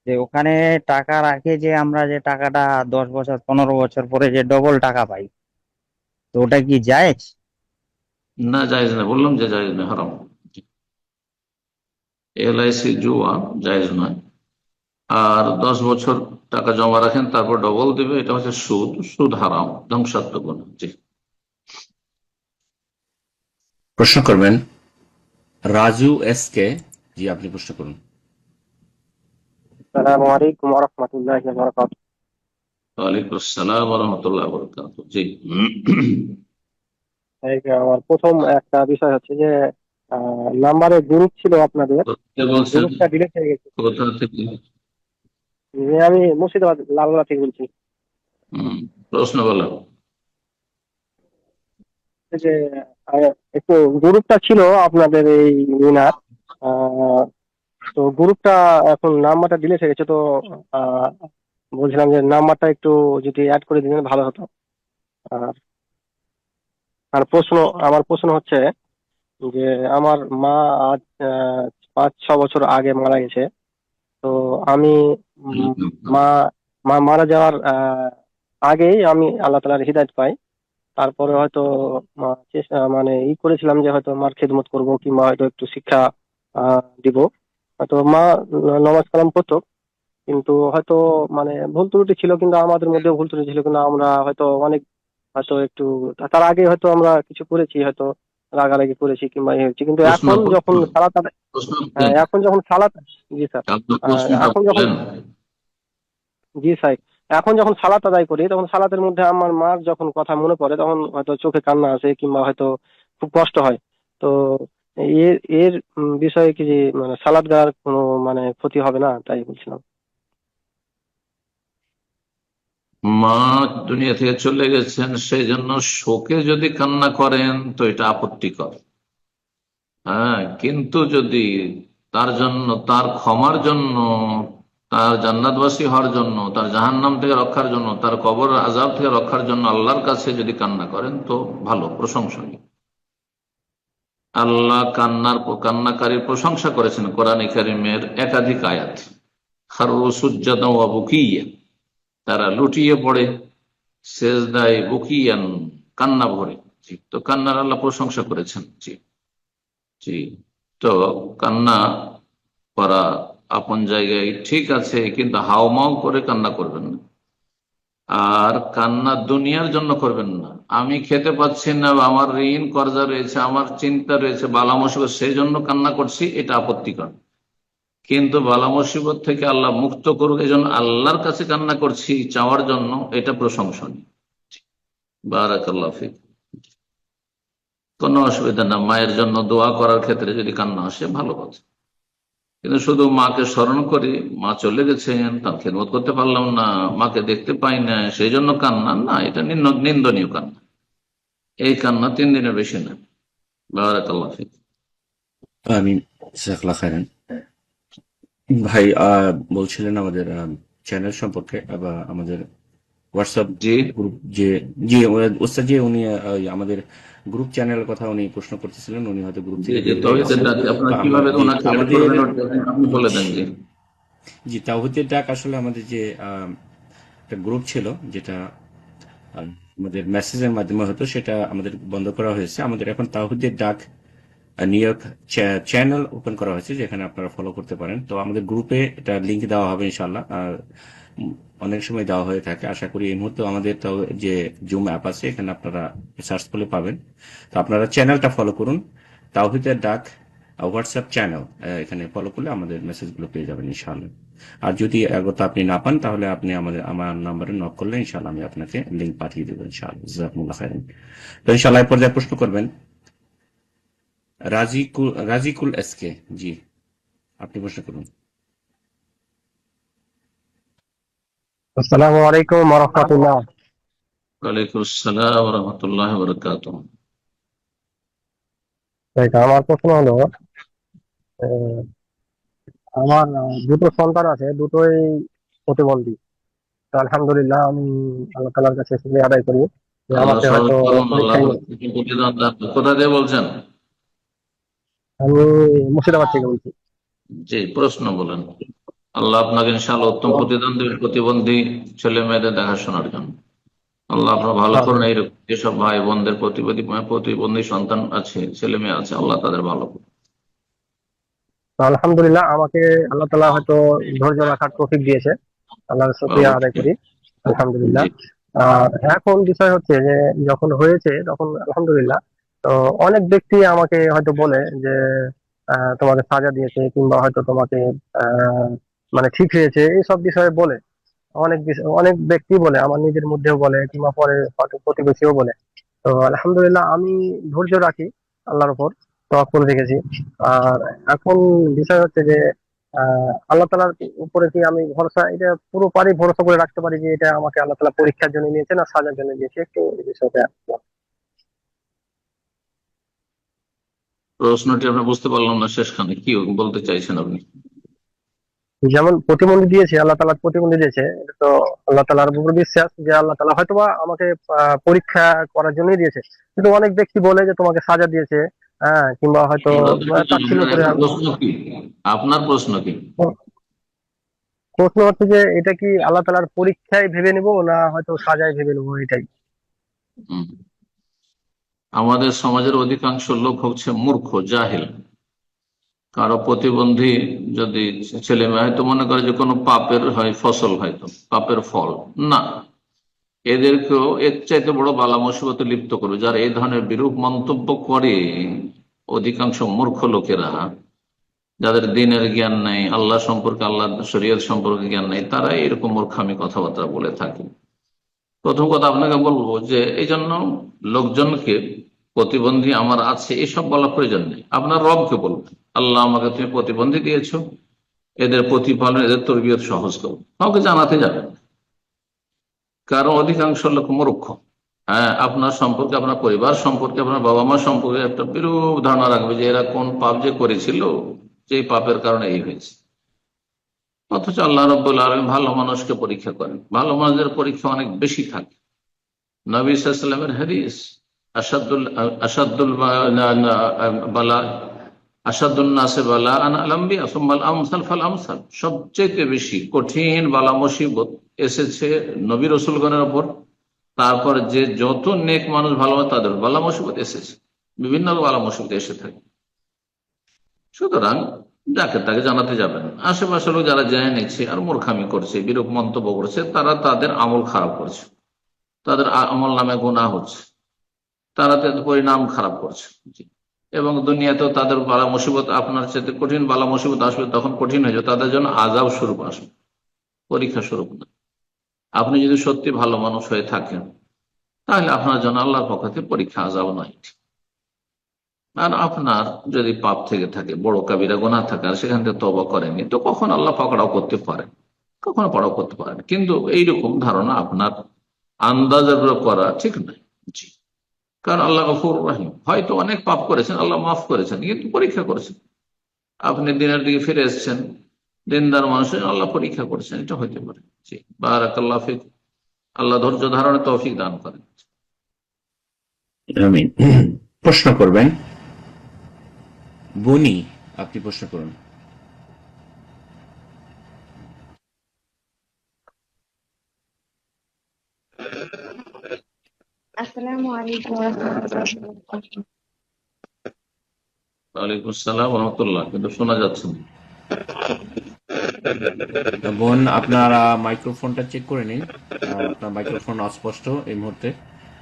যে ওখানে টাকা রাখে, যে আমরা যে টাকাটা 10 বছর 15 বছর পরে যে ডবল টাকা পাই, তো ওটা কি জায়েজ? না জায়েজ না, বললাম যে জায়েজ না, হারাম। এলআইসি জুয়া, জায়েজ নয়। আর 10 বছর টাকা জমা রাখেন, তারপর ডবল দিবে, এটা হচ্ছে সুদ। সুদ হারাম, ধ্বংসাত্মক গুনাহ। জি। প্রশ্ন করবেন রাজু এস কে। জি, আপনি প্রশ্ন করুন। আসসালামু আলাইকুম ওয়া রাহমাতুল্লাহি ওয়া বারাকাতুহু। ওয়ালাইকুম আসসালাম রহমতুল্লাহ বরকাত। জি। আমার প্রথম একটা বিষয় হচ্ছে যে নাম্বারে গ্রুপ ছিল আপনাদের, কে তো বলছেন? গ্রুপটা ডিলিট হয়ে গেছে। কোথা থেকে? যে আমি মুর্শিদাবাদ লালগোলা থেকে বলছি। প্রশ্ন বলো। যে একটু গ্রুপটা ছিল আপনাদের এই মিনার, আহ, তো গ্রুপটা এখন নাম্বারটা ডিলিট হয়ে গেছে, তো আহ, বলছিলাম যে নাম্বারটা একটু যদি অ্যাড করে দিলেন ভালো হতো। আর আর আমার প্রশ্ন হচ্ছে যে আমার মা আজ 5-6 বছর আগে মারা গেছে। তো আমি উম, মা মা মারা যাওয়ার আগেই আমি আল্লাহ তাআলার হিদায়াত পাই। তারপরে হয়তো মানে করেছিলাম যে হয়তো মার খেদমত করব কিংবা হয়তো একটু শিক্ষা দিব। হয়তো মা নামাজ কালাম পড়তো, কিন্তু হয়তো মানে ভুল ত্রুটি ছিল, কিন্তু আমাদের মধ্যেও ভুল ত্রুটি ছিল, কিন্তু আমরা হয়তো অনেক হয়তো একটু তার আগে হয়তো আমরা কিছু করেছি, হয়তো রাগারাগি করেছি কিংবা হয়েছে, কিন্তু প্রশ্ন এখন যখন প্রশ্ন সালাত প্রশ্ন এখন যখন সালাত, জি স্যার, আপনার প্রশ্নটা এখন যখন, বলেন। জি স্যার, এখন যখন সালাত আদায় করি তখন সালাতের মধ্যে আমার মার যখন কথা মনে পড়ে তখন হয়তো চোখে কান্না আসে কিংবা হয়তো খুব কষ্ট হয়। তো এর এর বিষয়ে কি যে মানে সালাত গাওয়ার কোনো মানে ক্ষতি হবে না, তাই বলছিলাম। মা দুনিয়া থেকে চলে গেছেন, সেই জন্য শোকে যদি কান্না করেন তো এটা আপত্তিকর। হ্যাঁ, কিন্তু যদি তার জন্য, তার ক্ষমার জন্য, তার জান্নাতবাসী হওয়ার জন্য, তার জাহান্নাম থেকে রক্ষার জন্য, তার কবর আযাব থেকে রক্ষার জন্য আল্লাহর কাছে যদি কান্না করেন তো ভালো, প্রশংসনীয়। আল্লাহ কান্নাকারীর প্রশংসা করেছেন কোরআনে কারিমের একাধিক আয়াত। খাররু সুজ্জাদান ওয়া বুকিয়া, তারা লুটিয়ে পড়ে সেজদায় বুকিয়ান, কান্না ভরে। জি, তো কান্নার আল্লাহ প্রশংসা করেছেন। জি জি। তো কান্না করা আপন জায়গায় ঠিক আছে, কিন্তু হাউমাউ করে কান্না করবেন না। আর কান্না দুনিয়ার জন্য করবেন না। আমি খেতে পাচ্ছি না, বা আমার ঋণ কর্জা রয়েছে, আমার চিন্তা রয়েছে, বালা মুসিবত, সেই জন্য কান্না করছি, এটা আপত্তিকর। কিন্তু বালা মুসিবত থেকে আল্লাহ মুক্ত করুক এই জন্য আল্লাহর কাছে কান্না করছি, চাওয়ার জন্য, এটা প্রশংসনীয়। বারাকাল্লাহ ফিক। কোনো অসুবিধা না, মায়ের জন্য দোয়া করার ক্ষেত্রে যদি কান্না আসে ভালো কথা। কিন্তু শুধু মাকে স্মরণ করি, মা চলে গেছেন, তার খেদমত করতে পারলাম না, মাকে দেখতে পাই না, সেই জন্য কান্না, না, এটা নিন্দনীয় কান্না। এই কান্না 3 দিনের বেশি না। বারাকাল্লাহ ফিক। আমি জাযাকাল্লাহ খাইরান। ভাই বলছিলেন আমাদের চ্যানেল সম্পর্কে বা আমাদের হোয়াটসঅ্যাপ জি গ্রুপ যে, জি ওস্তাদ জি, উনি আমাদের গ্রুপ চ্যানেলের কথা উনি প্রশ্ন করতেছিলেন, উনি হয়তো গ্রুপ জি থেকে জি, বের হয়ে তৌহিদের গেছেন। ডাকে তো আপনারা আমরা কিভাবে জি ওনাকে অ্যাড আমাদের, করবেন ওটা আপনি বলে দেন। জি জি তাওহীদের ডাক আসলে আমাদের যে একটা গ্রুপ ছিল, যেটা আমাদের মেসেজের মাধ্যমে হতো, সেটা আমাদের বন্ধ করা হয়েছে। আমাদের এখন তাওহীদের ডাক নিউ ইয়র্ক চ্যানেল ওপেন করা হয়েছে, যেখানে আপনারা ফলো করতে পারেন। তো আমাদের গ্রুপে এটা লিংক দেওয়া হবে ইনশাল্লাহ। আর অনেক সময় দেওয়া হয়ে থাকে। আশা করি এই মুহূর্তে আমাদের তাও যে জুম অ্যাপ আছে, এখানে আপনারা সার্চ করলে পাবেন। তো আপনারা চ্যানেলটা ফলো করুন, তাওহীদের ডাক হোয়াটসঅ্যাপ চ্যানেল, এখানে ফলো করলে আমাদের মেসেজগুলো পেয়ে যাবেন ইনশাআল্লাহ। আর যদি এগোতে আপনি না পান, তাহলে আপনি আমার নাম্বারে নক করলে ইনশাআল্লাহ আমি আপনাকে লিংক পাঠিয়ে দেবো ইনশাআল্লাহ। জাযাকুমুল্লাহ খাইরান। তো ইনশাআল্লাহ এই পর্যায়ে প্রশ্ন করবেন রাজিকুল এসকে। জি, আপনি প্রশ্ন করুন। আসসালামু আলাইকুম ওয়া রাহমাতুল্লাহ। ওয়ালাইকুম আসসালাম ওয়া রাহমাতুল্লাহি ওয়া বারাকাতুহু। আমার প্রশ্ন হলো, আহ, আমার দুটো সন্তান আছে, দুটোই প্রতিবন্ধী। তো আলহামদুলিল্লাহ আমি আল্লাহ তাআলার কাছে শুকরিয়া আদায় করি যে আল্লাহ আমাকে সহজ হয়তো করুন, আল্লাহ পরীক্ষায় প্রতিদান দান। কোথা দিয়ে বলছেন? আমি মুর্শিদাবাদ থেকে বলছি। জি, প্রশ্ন বলেন। আল্লাহ আপনাকে ইনশাআল্লাহ উত্তম প্রতিদান দেবেন প্রতিবন্ধী ছেলে মেয়েদের দেখাশোনার জন্য। আল্লাহ আপনার ভালো করুন। আমিন। এইরকম যেসব ভাই বোনদের প্রতিবন্ধী সন্তান আছে, ছেলে মেয়ে আছে, আল্লাহ তাদের ভালো করুন। তো আলহামদুলিল্লাহ আমাকে আল্লাহ তাআলা হয়তো ধৈর্য রাখার তৌফিক দিয়েছে, আল্লাহর শুকরিয়া আদায় অবশ্যই। করি আলহামদুলিল্লাহ। জি আর এখন বিষয় হচ্ছে যে যখন হয়েছে তখন আলহামদুলিল্লাহ, তো অনেক ব্যক্তি আমাকে হয়তো বলে যে তোমাকে সাজা দিয়েছে কিংবা হয়তো তোমাকে আহ মানে ঠিক হয়েছে, এইসব বিষয়ে বলে। অনেক ব্যক্তি বলে, আমার নিজের মধ্যেও বলে, কিংবা পরে হয়তো প্রতিবেশীও বলে। তো আলহামদুলিল্লাহ আমি ধৈর্য রাখি আল্লাহর উপর, তাওয়াক্কুল রেখেছি। আর এখন বিষয় হচ্ছে যে আল্লাহ তালার উপরে কি আমি ভরসা, এটা পুরোপুরি ভরসা করে রাখতে পারি যে এটা আমাকে আল্লাহ তালা পরীক্ষার জন্য নিয়েছে না সাজার জন্য দিয়েছে, একটু এই বিষয়টা। প্রশ্নটি আমরা বুঝতে পারলাম না, শেষখানে কি বলতে চাইছেন আপনি? যেমন প্রতিবন্ধী দিয়েছে, আল্লাহ তালা প্রতিবন্ধী দিয়েছে, এটা তো আল্লাহ তালার উপর বিশ্বাস যে আল্লাহ তালা হয়তোবা আমাকে পরীক্ষা করার জন্যই দিয়েছে। কিন্তু অনেক ব্যক্তি বলে যে তোমাকে সাজা দিয়েছে, হ্যাঁ, কিংবা হয়তো তাচ্ছিল্য করে। এখন প্রশ্ন কি, আপনার প্রশ্ন কি? প্রশ্ন হচ্ছে যে এটা কি আল্লাহ তালার পরীক্ষায় ভেবে নেবো না হয়তো সাজায় ভেবে নেবো, এটাই। হুম। আমাদের সমাজের অধিকাংশ লোক হচ্ছে মূর্খ, জাহেল। কারো প্রতিবন্ধী যদি ছেলে মেয়ে হয়তো মনে করে যে কোনো পাপের হয় ফসল, হয়তো পাপের ফল না, এদেরকেও এর চাইতে বড় বালা মুসিবতে লিপ্ত করবে। যারা এই ধরনের বিরূপ মন্তব্য করে, অধিকাংশ মূর্খ লোকেরা, যাদের দিনের জ্ঞান নেই, আল্লাহ সম্পর্কে, আল্লাহ শরীয়ত সম্পর্কে জ্ঞান নেই, তারা এরকম মূর্খামি কথাবার্তা বলে থাকে। প্রথম কথা আপনাকে বলবো যে এই জন্য লোকজনকে প্রতিবন্ধী আমার আছে এসব বলার প্রয়োজন নেই। আপনার রবকে বলবেন, আল্লাহ আমাকে তুমি প্রতিবন্ধী দিয়েছো, এদের প্রতিপালন, এদের তরবিয়ত সহজ করো। কাউকে জানাতে যাবেন, কারণ অধিকাংশ লোক মূর্খ। হ্যাঁ, আপনার সম্পর্কে, আপনার পরিবার সম্পর্কে, আপনার বাবা মা সম্পর্কে একটা বিরূপ ধারণা রাখবে যে এরা কোন পাপ যে করেছিল, যে পাপের কারণে এই হয়েছে। অথচ আল্লাহ রাব্বুল আলামিন ভালো মানুষকে পরীক্ষা করেন, ভালো মানুষদের পরীক্ষা অনেক বেশি থাকে। নবী সাল্লাল্লাহু আলাইহি ওয়াসাল্লামের হাদিস, আসাদুল বালা আসাদুন নাসে বালা আল আম্বিয়া সুম্মাল আমসাল ফাল আমসাল, সবচেয়ে বেশি কঠিন বালা মুসিবত এসেছে নবী রাসূলগণের উপর, তারপর যে যত নেক মানুষ ভালো তাদের বালা মুসিবত এসেছে, বিভিন্ন বালা মুসিবত এসে থাকে। সুতরাং যাকে তাকে জানাতে যাবেন। আশেপাশে লোক যারা জেনে নিচ্ছে আর মূর্খামি করছে, বিরূপ মন্তব্য করছে, তারা তাদের আমল খারাপ করছে, তাদের আমল নামে গুনাহ হচ্ছে, তারা তাদের পরিণাম খারাপ করছে। এবং দুনিয়াতেও তাদের বালা মুসিবত আপনার সাথে কঠিন বালা মুসিবত আসবে, তখন কঠিন হয়ে যাবে, তাদের জন্য আযাব স্বরূপ আসবে, পরীক্ষা স্বরূপ না। আপনি যদি সত্যি ভালো মানুষ হয়ে থাকেন, তাহলে আপনার জন্য আল্লাহর পক্ষ থেকে পরীক্ষা, আযাব নয়। আর আপনার যদি পাপ থেকে থাকে, বড় কাবিরা গুনাহ থাকে, আর সেখান থেকে তওবা করেনি, তো কখন আল্লাহ পাকড়াও করতে পারেন, কখনো পড়াও করতে পারেন। কিন্তু এইরকম ধারণা আপনার আন্দাজের করা ঠিক নয়। জি, কারণ আল্লাহ গফুর রহিম, হয়তো অনেক পাপ করেছেন, আল্লাহ মাফ করেছেন, কিন্তু পরীক্ষা করেছেন। আপনি দিনের দিকে ফিরে এসেছেন, দিনদার মানুষের আল্লাহ পরীক্ষা করেছেন, এটা হইতে পারে। জি, বারাকাল্লাহ ফিক। আল্লাহ ধৈর্য ধারণে তৌফিক দান করেন। আমিন। প্রশ্ন করবেন বনি, আপনি প্রশ্ন করুন। আসসালামু আলাইকুম ওয়া রাহমাতুল্লাহি ওয়া বারাকাতুহু। ওয়ালাইকুম আসসালাম ওয়া রাহমাতুল্লাহ, কিন্তু শোনা যাচ্ছে না। বোন, আপনার মাইক্রোফোনটা চেক করে নিন, আপনার মাইক্রোফোন অস্পষ্ট এই মুহূর্তে।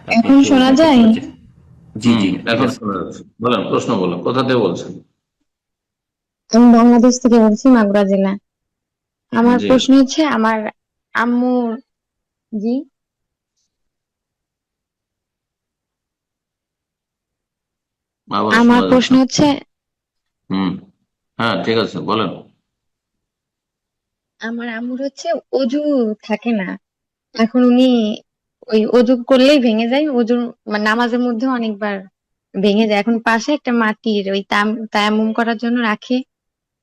আপনি এখন একটু শোনা যায়? জি জি, এখন শোনা যাচ্ছে। বলেন, প্রশ্ন বলেন, কোথা থেকে বলছেন? আমি বাংলাদেশ থেকে বলছি, মাগুরা জেলা। আমার জি, প্রশ্ন হচ্ছে, আমার আম্মু, জি, আবার আমার শোনা প্রশ্ন যাচ্ছে। হচ্ছে, হ্যাঁ, ঠিক আছে, বলেন। আমার আম্মুর হচ্ছে অজু থাকে না। এখন উনি ওই অজু করলেই ভেঙে যায়, অজু মানে নামাজের মধ্যে অনেকবার ভেঙে যায়। এখন পাশে একটা মাটির ওই তায়াম্মুম করার জন্য রাখে,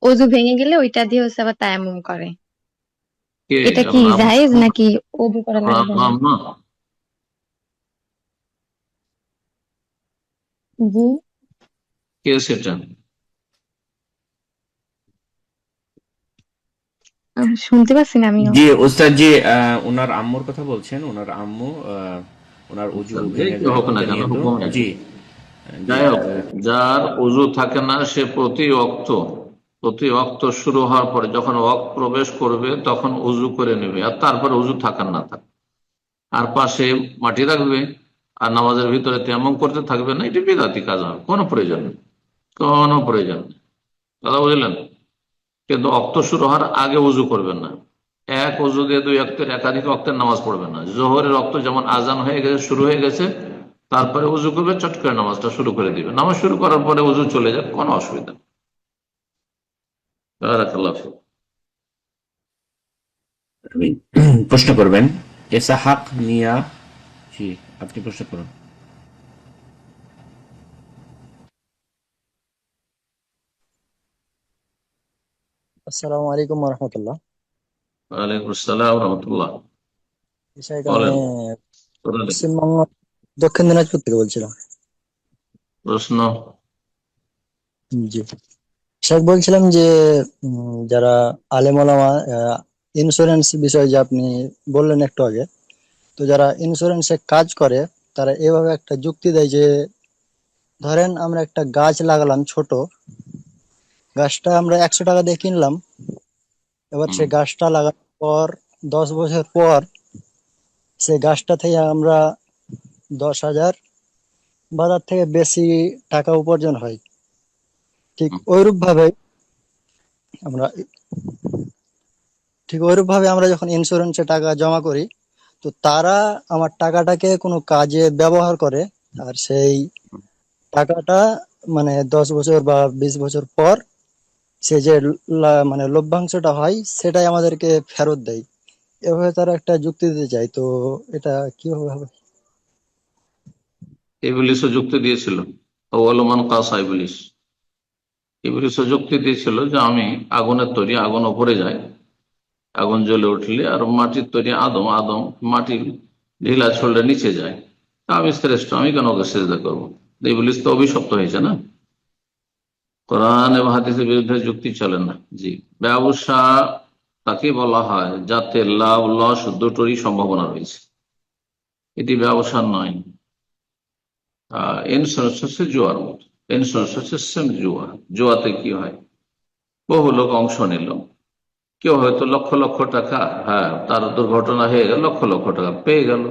অজু ভেঙে গেলে ওইটা দিয়ে হচ্ছে আবার তায়াম্মুম করে। কে এটা কি আপনার জায়েজ নাকি অজু করা লাগবে না? আম্মা? জি, কে সেটা? আমি শুনতে পাচ্ছি না আমিও। জি ওস্তাদ জি, ওনার আম্মুর কথা বলছেন। ওনার আম্মু, ওনার অজু যেই ভেঙে কেউ যায় হোক না কেন, প্রতিনিয়ত। হুকুম জি একই। জি, যাই হোক, যার ওযু থাকে না, সে প্রতি ওয়াক্ত শুরু হওয়ার পরে যখন ওয়াক্ত প্রবেশ করবে তখন ওযু করে নেবে, আর তারপরে ওযু থাকার না থাক, আর পাশে মাটি রাখবে, আর নামাজের ভিতরে তেমন করতে থাকবে না। এটা বিদআতি কাজ, হবে কোনো প্রয়োজন নেই, কোনো প্রয়োজন নেই। কথা বুঝলেন? কিন্তু ওয়াক্ত শুরু হওয়ার আগে ওযু করবেন না। এক ওযু দিয়ে দুই ওয়াক্তের একাধিক ওয়াক্তের নামাজ পড়বে না। জোহরের ওয়াক্ত যেমন আজান হয়ে গেছে, শুরু হয়ে গেছে, তারপরে ওযু করবে, চট করে নামাজটা শুরু করে দিবে। নামাজ শুরু করার পরে ওযু চলে যাক, কোনো অসুবিধা নেই। বারাকাল্লাহু ফিক। প্রশ্ন করবেন এসাহাক মিয়া। জি, আপনি প্রশ্ন করুন। আসসালামু আলাইকুম রহমতুল্লাহ। ওয়ালাইকুম আসসালাম ওয়া রাহমাতুল্লাহ। শেখ, আমি বলেন, বলেন পশ্চিমবঙ্গ দক্ষিণ দিনাজপুর থেকে বলছিলাম। প্রশ্ন। জি শেখ, বলছিলাম যে যারা আলেম ওলামা ইন্স্যুরেন্স বিষয়ে যে আপনি বললেন একটু আগে, তো যারা ইন্স্যুরেন্সে কাজ করে তারা এভাবে একটা যুক্তি দেয় যে ধরেন আমরা একটা গাছ লাগালাম, ছোট গাছটা আমরা 100 টাকা দিয়ে কিনলাম, এবার হুম, সেই গাছটা লাগানোর পর 10 বছর পর সেই গাছটা থেকে আমরা 10,000 বা তার থেকে বেশি টাকা উপার্জন হয়। ঠিক হুম। ওইরূপ ভাবে আমরা আমরা যখন ইন্স্যুরেন্সে টাকা জমা করি, তো তারা আমার টাকাটাকে কোনো কাজে ব্যবহার করে, আর সেই টাকাটা মানে 10 বছর বা 20 বছর পর সে যে মানে লভ্যাংশটা হয় সেটাই আমাদেরকে ফেরত দেয়। এভাবে তারা একটা যুক্তি দিতে চায়, তো এটা কিভাবে হবে? ইবলিসও যুক্তি দিয়েছিল, আউয়ালু মান কাসা ইবলিস। ইবলিসও যুক্তি দিয়েছিল যে আমি আগুনের তৈরি, আগুন উপরে যায়, আগুন জ্বলে উঠলে, আর মাটির তৈরি আদম, আদম মাটি ঢিলা ছড়লে নিচে যায়, তা আমি শ্রেষ্ঠ, আমি কেন ওকে সেজদা করবো? ইবলিস তো অভিশপ্ত হয়েছে না। কোরআন এবং হাদিসের বিরুদ্ধে যুক্তি চলে না। জি, ব্যবসা তাকে বলা হয় যাতে লাভ লস দুটোরই সম্ভাবনা রয়েছে, এটি ব্যবসা নয়। ইন্স্যুরেন্স হচ্ছে জুয়ার মতো, ইন্স্যুরেন্স হচ্ছে সেম জুয়া। জুয়াতে কি হয়, বহু লোক অংশ নিল, কেউ হয়তো লক্ষ লক্ষ টাকা, হ্যাঁ, তার দুর্ঘটনা হয়ে গেল, লক্ষ লক্ষ টাকা পেয়ে গেল।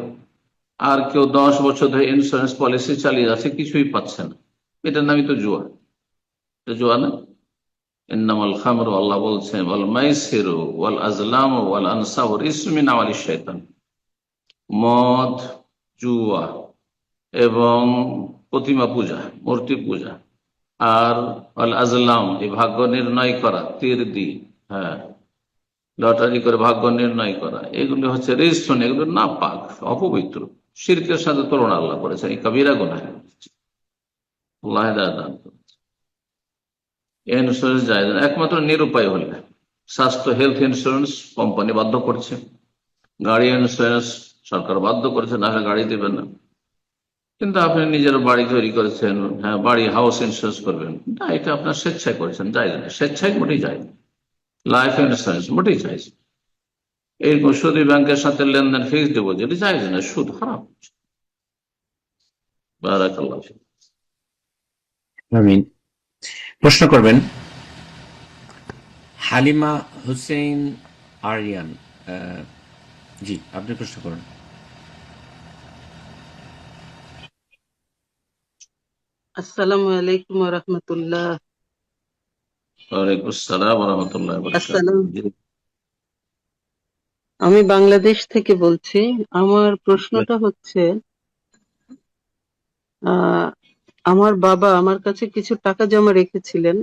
আর কেউ 10 বছর ধরে ইন্স্যুরেন্স পলিসি চালিয়ে যাচ্ছে, কিছুই পাচ্ছে না। এটার নামই তো জুয়া। এটা জুয়া না? ইন্নামাল খামরু, আল্লাহ বলছেন, ওয়াল মাইসিরু ওয়াল আজলামু ওয়াল আনসাবু রিজসুম মিন আমালিশ শাইতান। মদ, জুয়া এবং প্রতিমা পূজা, মূর্তি পূজা, আর আল আজলাম, এই ভাগ্য নির্ণয় করা, তীর দিয়ে, হ্যাঁ, লটারি করে ভাগ্য নির্ণয় করা, এগুলি হচ্ছে রেজিস্ট্রেশন, এগুলো না পাক, অপবিত্র, শিরকের সাথে তুলনা আল্লাহ করেছেন, এই কবিরা গুনাহ। আল্লাহ হেদায়েত দান করুন। ইন্স্যুরেন্স যায় না, একমাত্র নিরুপায় হলে স্বাস্থ্য, হেলথ ইন্স্যুরেন্স কোম্পানি বাধ্য করছে, গাড়ি ইন্স্যুরেন্স সরকার বাধ্য করেছে, না হলে গাড়ি দেবেন না। কিন্তু আপনি নিজের বাড়ি তৈরি করেছেন, হ্যাঁ, বাড়ি হাউস ইন্স্যুরেন্স করবেন না, এটা আপনার স্বেচ্ছায় করেছেন, যায় না, স্বেচ্ছায় মোটেই যায় না। লাইফ ইন্স্যুরেন্স মোটেই চাইছে, এইরকম সুদী ব্যাংকের সাথে লেনদেন, ফিক্সড ডিপোজিট চাইছে না, সুদ হারাম। বারাকাল্লাহু ফিক। আমিন। প্রশ্ন করবেন হালিমা হুসেইন আরিয়ান। জি, আপনি প্রশ্ন করুন। আসসালামু আলাইকুম ওয়া রাহমাতুল্লাহ। ওয়ালাইকুম আসসালাম ওয়া রাহমাতুল্লাহি ওয়া আসসালাম, বারাকাতুহু। জি, আমি বাংলাদেশ থেকে বলছি। আমার প্রশ্নটা হচ্ছে, আহ, আমার বাবা আমার কাছে কিছু টাকা জমা রেখেছিলেন,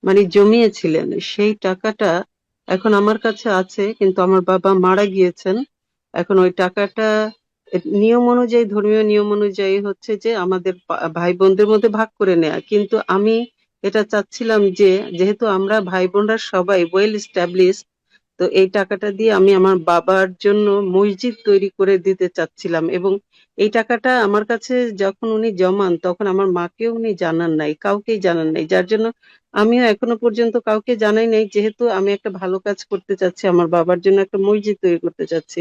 মানে জমিয়েছিলেন। সেই টাকাটা এখন আমার কাছে আছে, কিন্তু আমার বাবা মারা গিয়েছেন। এখন ওই টাকাটা নিয়ম অনুযায়ী, ধর্মীয় নিয়ম অনুযায়ী হচ্ছে যে আমাদের ভাই বোনদের মধ্যে ভাগ করে নেয়া। কিন্তু আমি এটা চাচ্ছিলাম যে, যেহেতু আমরা ভাই বোনরা সবাই ওয়েল এস্টাবলিশড, তো এই টাকাটা দিয়ে আমি আমার বাবার জন্য মসজিদ তৈরি করে দিতে চাচ্ছিলাম। এবং এই টাকাটা আমার কাছে যখন উনি জমান, তখন আমার মাকেও উনি জানান নাই, কাউকেই জানান নাই, যার জন্য আমিও এখনো পর্যন্ত কাউকে জানাই নাই। যেহেতু আমি একটা ভালো কাজ করতে চাচ্ছি, আমার বাবার জন্য একটা মসজিদ তৈরি করতে চাচ্ছি,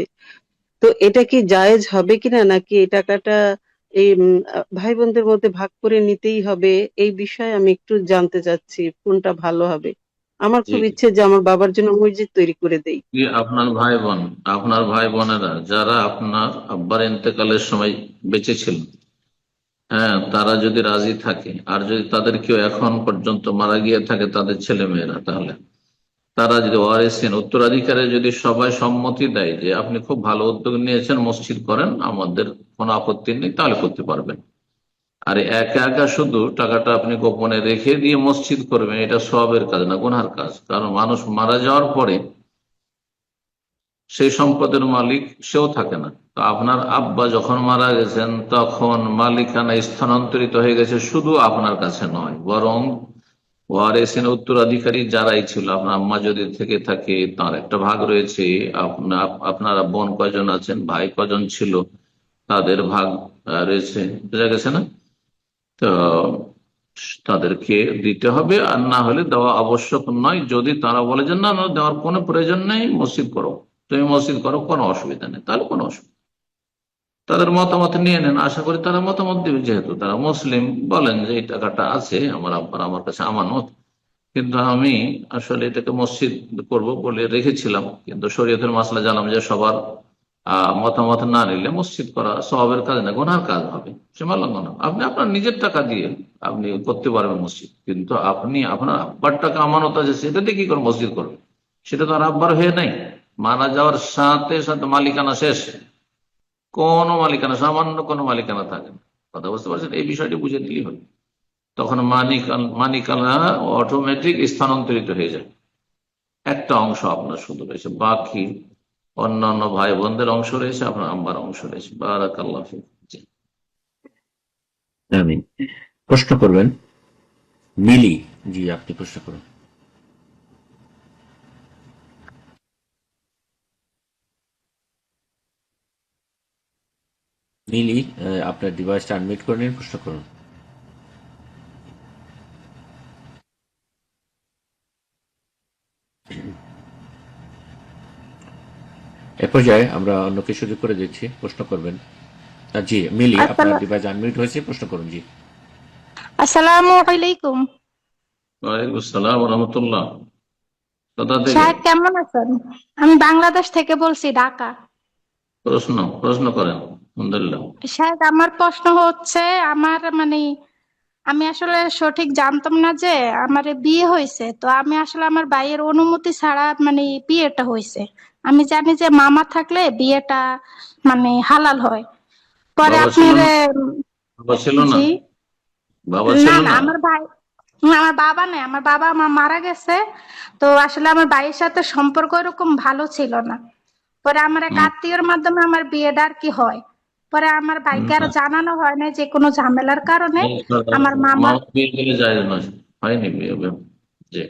তো এটা কি জায়েজ হবে কিনা, নাকি এই টাকাটা এই ভাই বোনদের মধ্যে ভাগ করে নিতেই হবে? এই বিষয়ে আমি একটু জানতে চাচ্ছি, কোনটা ভালো হবে। আমার জি। খুব ইচ্ছে যে আমার বাবার জন্য মসজিদ তৈরি করে দেই। কি আপনার ভাই বোন, আপনার ভাই বোনেরা যারা আপনার আব্বার ইন্তেকালের সময় বেঁচে ছিল, হ্যাঁ, তারা যদি রাজি থাকে, আর যদি তাদের কেউ এখন পর্যন্ত মারা গিয়ে থাকে, তাদের ছেলে মেয়েরা, তাহলে তারা যদি ওয়ারিসিন উত্তরাধিকারে যদি সবাই সম্মতি দেয় যে আপনি খুব ভালো উদ্যোগ নিয়েছেন, মসজিদ করেন, আমাদের কোনো আপত্তি নেই, তাহলে করতে পারবেন। আর একা একা শুধু টাকাটা আপনি গোপনে রেখে দিয়ে মসজিদ করবেন, এটা সওয়াবের কাজ না, গুনহার কাজ। কারণ মানুষ মারা যাওয়ার পরে সেই সম্পদের মালিক সেও থাকে না। তো আপনার আব্বা যখন মারা গেছেন তখন মালিকানা স্থানান্তরিত হয়ে গেছে, শুধু আপনার কাছে নয়, বরং ওয়ারিসিন উত্তরাধিকারী যারাই ছিল, আপনার আম্মা যদি থেকে থাকে তার একটা ভাগ রয়েছে, আপনারা বোন কজন আছেন, ভাই কজন ছিল, তাদের ভাগ রয়েছে, বোঝা গেছে না? তো তাদেরকে দিতে হবে, আর না হলে দেওয়া আবশ্যক নয়। যদি তারা বলে যে না না, দেওয়ার কোনো প্রয়োজন নেই, মসজিদ করো, তুমি মসজিদ করো, কোনো অসুবিধা নেই, তাহলে কোনো অসুবিধা। তাদের মতামত নিয়ে নেন, আশা করি তারা মতামত দেবে, যেহেতু তারা মুসলিম। বলেন যে এই টাকাটা আছে আমার আব্বার, আমার কাছে আমানত, কিন্তু আমি আসলে এটাকে মসজিদ করব বলে রেখেছিলাম, কিন্তু শরীয়তের মাসলা জানলাম যে সবার মতামত না নিলে মসজিদ করা সওয়াবের কাজ না, গুনার কাজ হবে, সীমা লঙ্ঘন। আপনি আপনার নিজের টাকা দিয়ে আপনি করতে পারবেন মসজিদ, কিন্তু আপনি আপনার আব্বার টাকা আমানত আছে, সেটা দিয়ে কি করে মসজিদ করবেন? সেটা তো আর আব্বার হয়ে নাই, মারা যাওয়ার সাথে সাথে মালিকানা শেষ, কোনো মালিকানা, সামান্য কোনো মালিকানা থাকে না। কথা বুঝতে পারছেন? এই বিষয়টি বুঝে দিলেই হবে, তখন মালিকানা অটোমেটিক স্থানান্তরিত হয়ে যায়। একটা অংশ আপনার শুধু রয়েছে, বাকি অন্যান্য ভাই বোনদের অংশ রয়েছে, আপনার আম্বার অংশ রয়েছে। বারাকাল্লাহ ফিক। জি, আমিন। প্রশ্ন করবেন মিলি। জি, আপনি প্রশ্ন করুন। মিলি, আপনার ডিভাইসটা আনমিউট করে নিন, প্রশ্ন করুন। এ পর্যায়ে আমরা অন্যকে সুযোগ করে দিচ্ছি, প্রশ্ন করবেন। জি মিলি, আপনার ডিভাইস আনমিউট হয়েছে, প্রশ্ন করুন। জি, আসসালামু আলাইকুম। ওয়ালাইকুম আসসালাম ওয়া রাহমাতুল্লাহ। কোথা থেকে? সাহেব কেমন আছেন? আমি বাংলাদেশ থেকে বলছি, ঢাকা। প্রশ্ন করেন। আলহামদুলিল্লাহ। সাহেব, আমার প্রশ্ন হচ্ছে, আমার মানে আমি আসলে সঠিক জানতাম না যে আমার বিয়ে হয়েছে, তো আমি আসলে আমার ভাইয়ের অনুমতি ছাড়া মানে বিয়েটা হয়েছে। আমি জানি যে মামা থাকলে বিয়েটা মানে হালাল হয়। পরে বাবা ছিল আপনার না? বাবা ছিল না? জি বাবা ছিল না, না? আমার ভাই না, আমার বাবা নেই, আমার বাবা আমার মারা গেছে। তো আসলে আমার ভাইয়ের সাথে সম্পর্ক এরকম ভালো ছিল না। পরে আমার এক আত্মীয়র মাধ্যমে আমার বিয়েটা আর কি হয়। পরে আমার ভাইকে আর জানানো হয় না, যে কোনো ঝামেলার কারণে আমার মামা মামা বিয়ে গেলে যায় না, হয়নি বিয়ে। জি,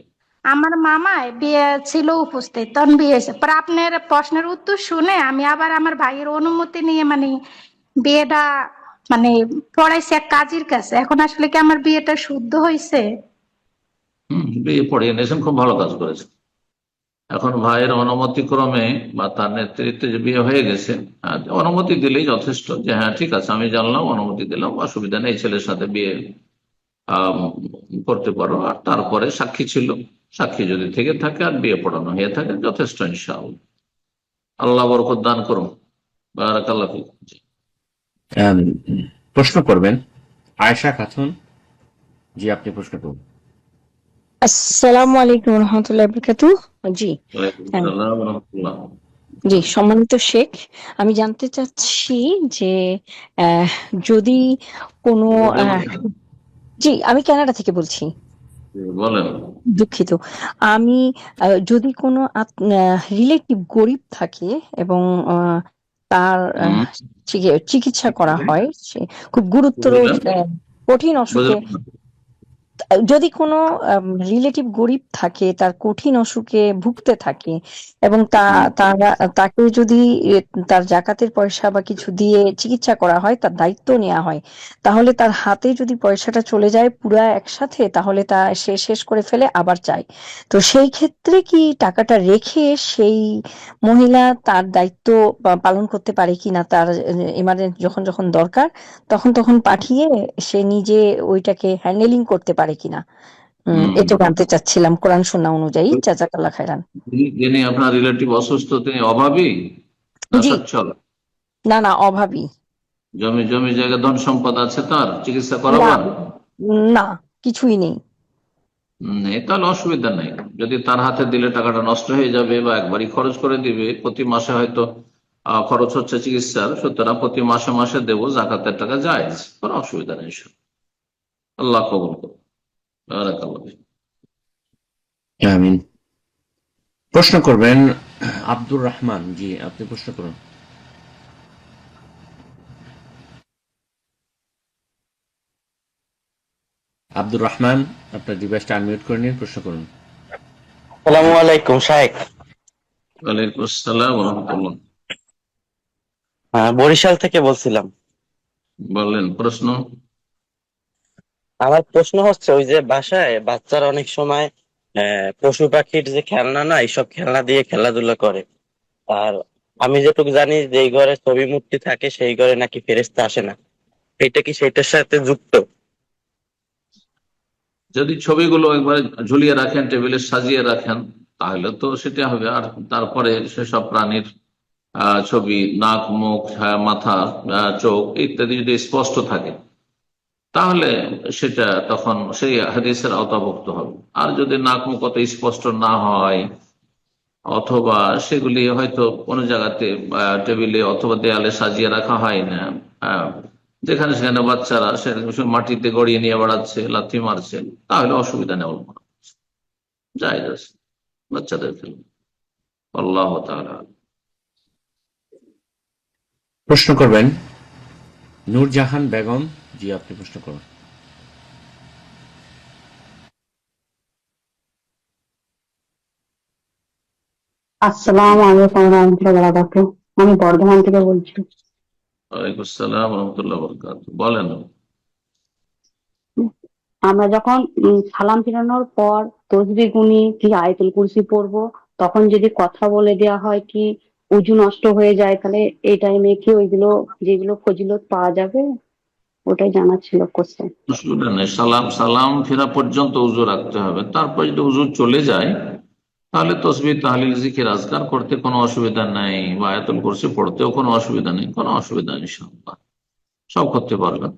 আমার মামায় বিয়ে ছিল উপস্থিত, তখন বিয়ে হয়েছে। পরে আপনার প্রশ্নের উত্তর শুনে আমি আবার আমার ভাইয়ের অনুমতি নিয়ে মানে বিয়েটা মানে পড়াইছে এক কাজীর কাছে। এখন আসলে কি আমার বিয়েটা শুদ্ধ হয়েছে? বিয়ে পড়িয়ে নিয়েছেন, খুব ভালো কাজ করেছেন। এখন ভাইয়ের অনুমতি ক্রমে বা তার নেতৃত্বে যে বিয়ে হয়ে গেছে, অনুমতি দিলেই যথেষ্ট, যে হ্যাঁ ঠিক আছে আমি জানলাম, অনুমতি দিলাম, অসুবিধা নেই, ছেলের সাথে বিয়ে করতে পারো। আর তারপরে সাক্ষী ছিল, সাক্ষী যদি থেকে থাকে আর বিয়ে পড়ানো হয়ে থাকে, যথেষ্ট ইনশাআল্লাহ। আল্লাহ বরকত দান করুন। বারাকাল্লাহ ফিক। জি, প্রশ্ন করবেন আয়েশা খাতুন। জি, আপনি প্রশ্ন করুন। আসসালামু আলাইকুম রহমতুল্লাহ বরকাতু। জি, ওয়ালাইকুম আসসালাম ওয়া রাহমাতুল্লাহ। জি, সম্মানিত শেখ, আমি জানতে চাচ্ছি যে আহ, যদি কোনো জি, আমি কানাডা থেকে বলছি। বলেন। দুঃখিত। আমি যদি কোনো রিলেটিভ গরিব থাকে এবং তার চিকিৎসা করা হয়, সে খুব গুরুতর কঠিন অসুখে, যদি কোনো রিলেটিভ গরিব থাকে, তার কঠিন অসুখে ভুগতে থাকে এবং তাকে যদি তার জাকাতের পয়সা বা কিছু দিয়ে চিকিৎসা করা হয়, তার দায়িত্ব নেওয়া হয়, তাহলে তার হাতে যদি পয়সাটা চলে যায় পুরা একসাথে, তাহলে সে শেষ করে ফেলে, আবার চায়। তো সেই ক্ষেত্রে কি টাকাটা রেখে সেই মহিলা তার দায়িত্ব পালন করতে পারে কিনা, তার এমার্জেন্সি যখন যখন দরকার তখন পাঠিয়ে সে নিজে ওইটাকে হ্যান্ডেলিং করতে পারে কিনা, এটা জানতে চাচ্ছিলাম কোরআন সুন্নাহ অনুযায়ী। জাযাকাল্লাহ খাইরান। যিনি আপনার রিলেটিভ অসুস্থ, তিনি অভাবী না জি, সচ্ছল? না অভাবী। জমি জায়গা ধন সম্পদ আছে, তার চিকিৎসা না করাবার? না কিছুই নেই। তাহলে অসুবিধা নেই। যদি তার হাতে দিলে টাকাটা নষ্ট হয়ে যাবে বা একবারই খরচ করে দিবে, প্রতি মাসে হয়তো খরচ হচ্ছে চিকিৎসার, সুতরাং প্রতি মাসে মাসে দেবো, জাকাতের টাকা জায়েজ, কোনো অসুবিধা নেই। আল্লাহ কবুল করুন। বারাকাল্লাহ ফিক। আমিন। প্রশ্ন করবেন আব্দুর রহমান। জি, আপনি প্রশ্ন করুন। আব্দুর রহমান, আপনার ডিভাইসটা আনমিউট করে নিন, প্রশ্ন করুন। আসসালামু আলাইকুম শাইখ। ওয়ালাইকুম আসসালাম ওয়া রাহমাতুল্লাহ। বরিশাল থেকে বলছিলাম। বলেন প্রশ্ন। আমার প্রশ্ন হচ্ছে, ওই যে বাসায় বাচ্চারা অনেক সময় পশু পাখির যে খেলনা না, এইসব খেলনা দিয়ে খেলাধুলা করে। আর আমি যেটুকু জানি যে এই ঘরে ছবি মূর্তি থাকে সেই ঘরে নাকি ফেরেশতা আসে না। এটা কি সেটার সাথে যুক্ত? যদি ছবিগুলো একবার ঝুলিয়ে রাখেন, টেবিলে সাজিয়ে রাখেন, তাহলে তো সেটা হবে। আর তারপরে সেসব প্রাণীর ছবি, নাক, মুখ, মাথা, চোখ ইত্যাদি যদি স্পষ্ট থাকে, তাহলে সেটা তখন সেই হাদিসের আওতাভুক্ত হবে। আর যদি নাক মুখ অত স্পষ্ট না হয়, অথবা সেগুলি হয়তো কোনো জায়গাতে টেবিলে অথবা দেয়ালে সাজিয়ে রাখা হয় না, যেখানে সেখানে বাচ্চারা সে মাটিতে গড়িয়ে নিয়ে বেড়াচ্ছে, লাথি মারছে, তাহলে অসুবিধা নেই, অল্প জায়েজ আছে বাচ্চাদের খেলবে। আল্লাহ তাআলা। প্রশ্ন করবেন নূরজাহান বেগম। জি, আপনি প্রশ্ন করুন। আসসালামু আলাইকুম রহমতুল্লাহ বারাকাতুহু। আমি বর্ধমান থেকে বলছি। ওয়ালাইকুম আসসালাম ওয়া রাহমাতুল্লাহি ওয়া বারাকাতুহু। বলেন। আমরা যখন সালাম ফিরানোর পর তসবিহ গুনি কি আয়াতুল কুরসি পড়বো, তখন যদি কথা বলে দেওয়া হয় কি উযু নষ্ট হয়ে যায়, তাহলে এই টাইমে কি ওইগুলো যেগুলো ফজিলত পাওয়া যাবে? ওটাই জানার ছিল কোশ্চেন। অসুবিধা নেই। সালাম ফেরা পর্যন্ত উযু রাখতে হবে। তারপর যদি উযু চলে যায়, তাহলে তসবিহ, তাহলিল, জিকির, আজকার করতে কোনো অসুবিধা নেই, বা আয়াতুল কুরসি পড়তেও কোনো অসুবিধা নেই, কোনো অসুবিধা নেই, ইনশাআল্লাহ সব করতে পারবেন।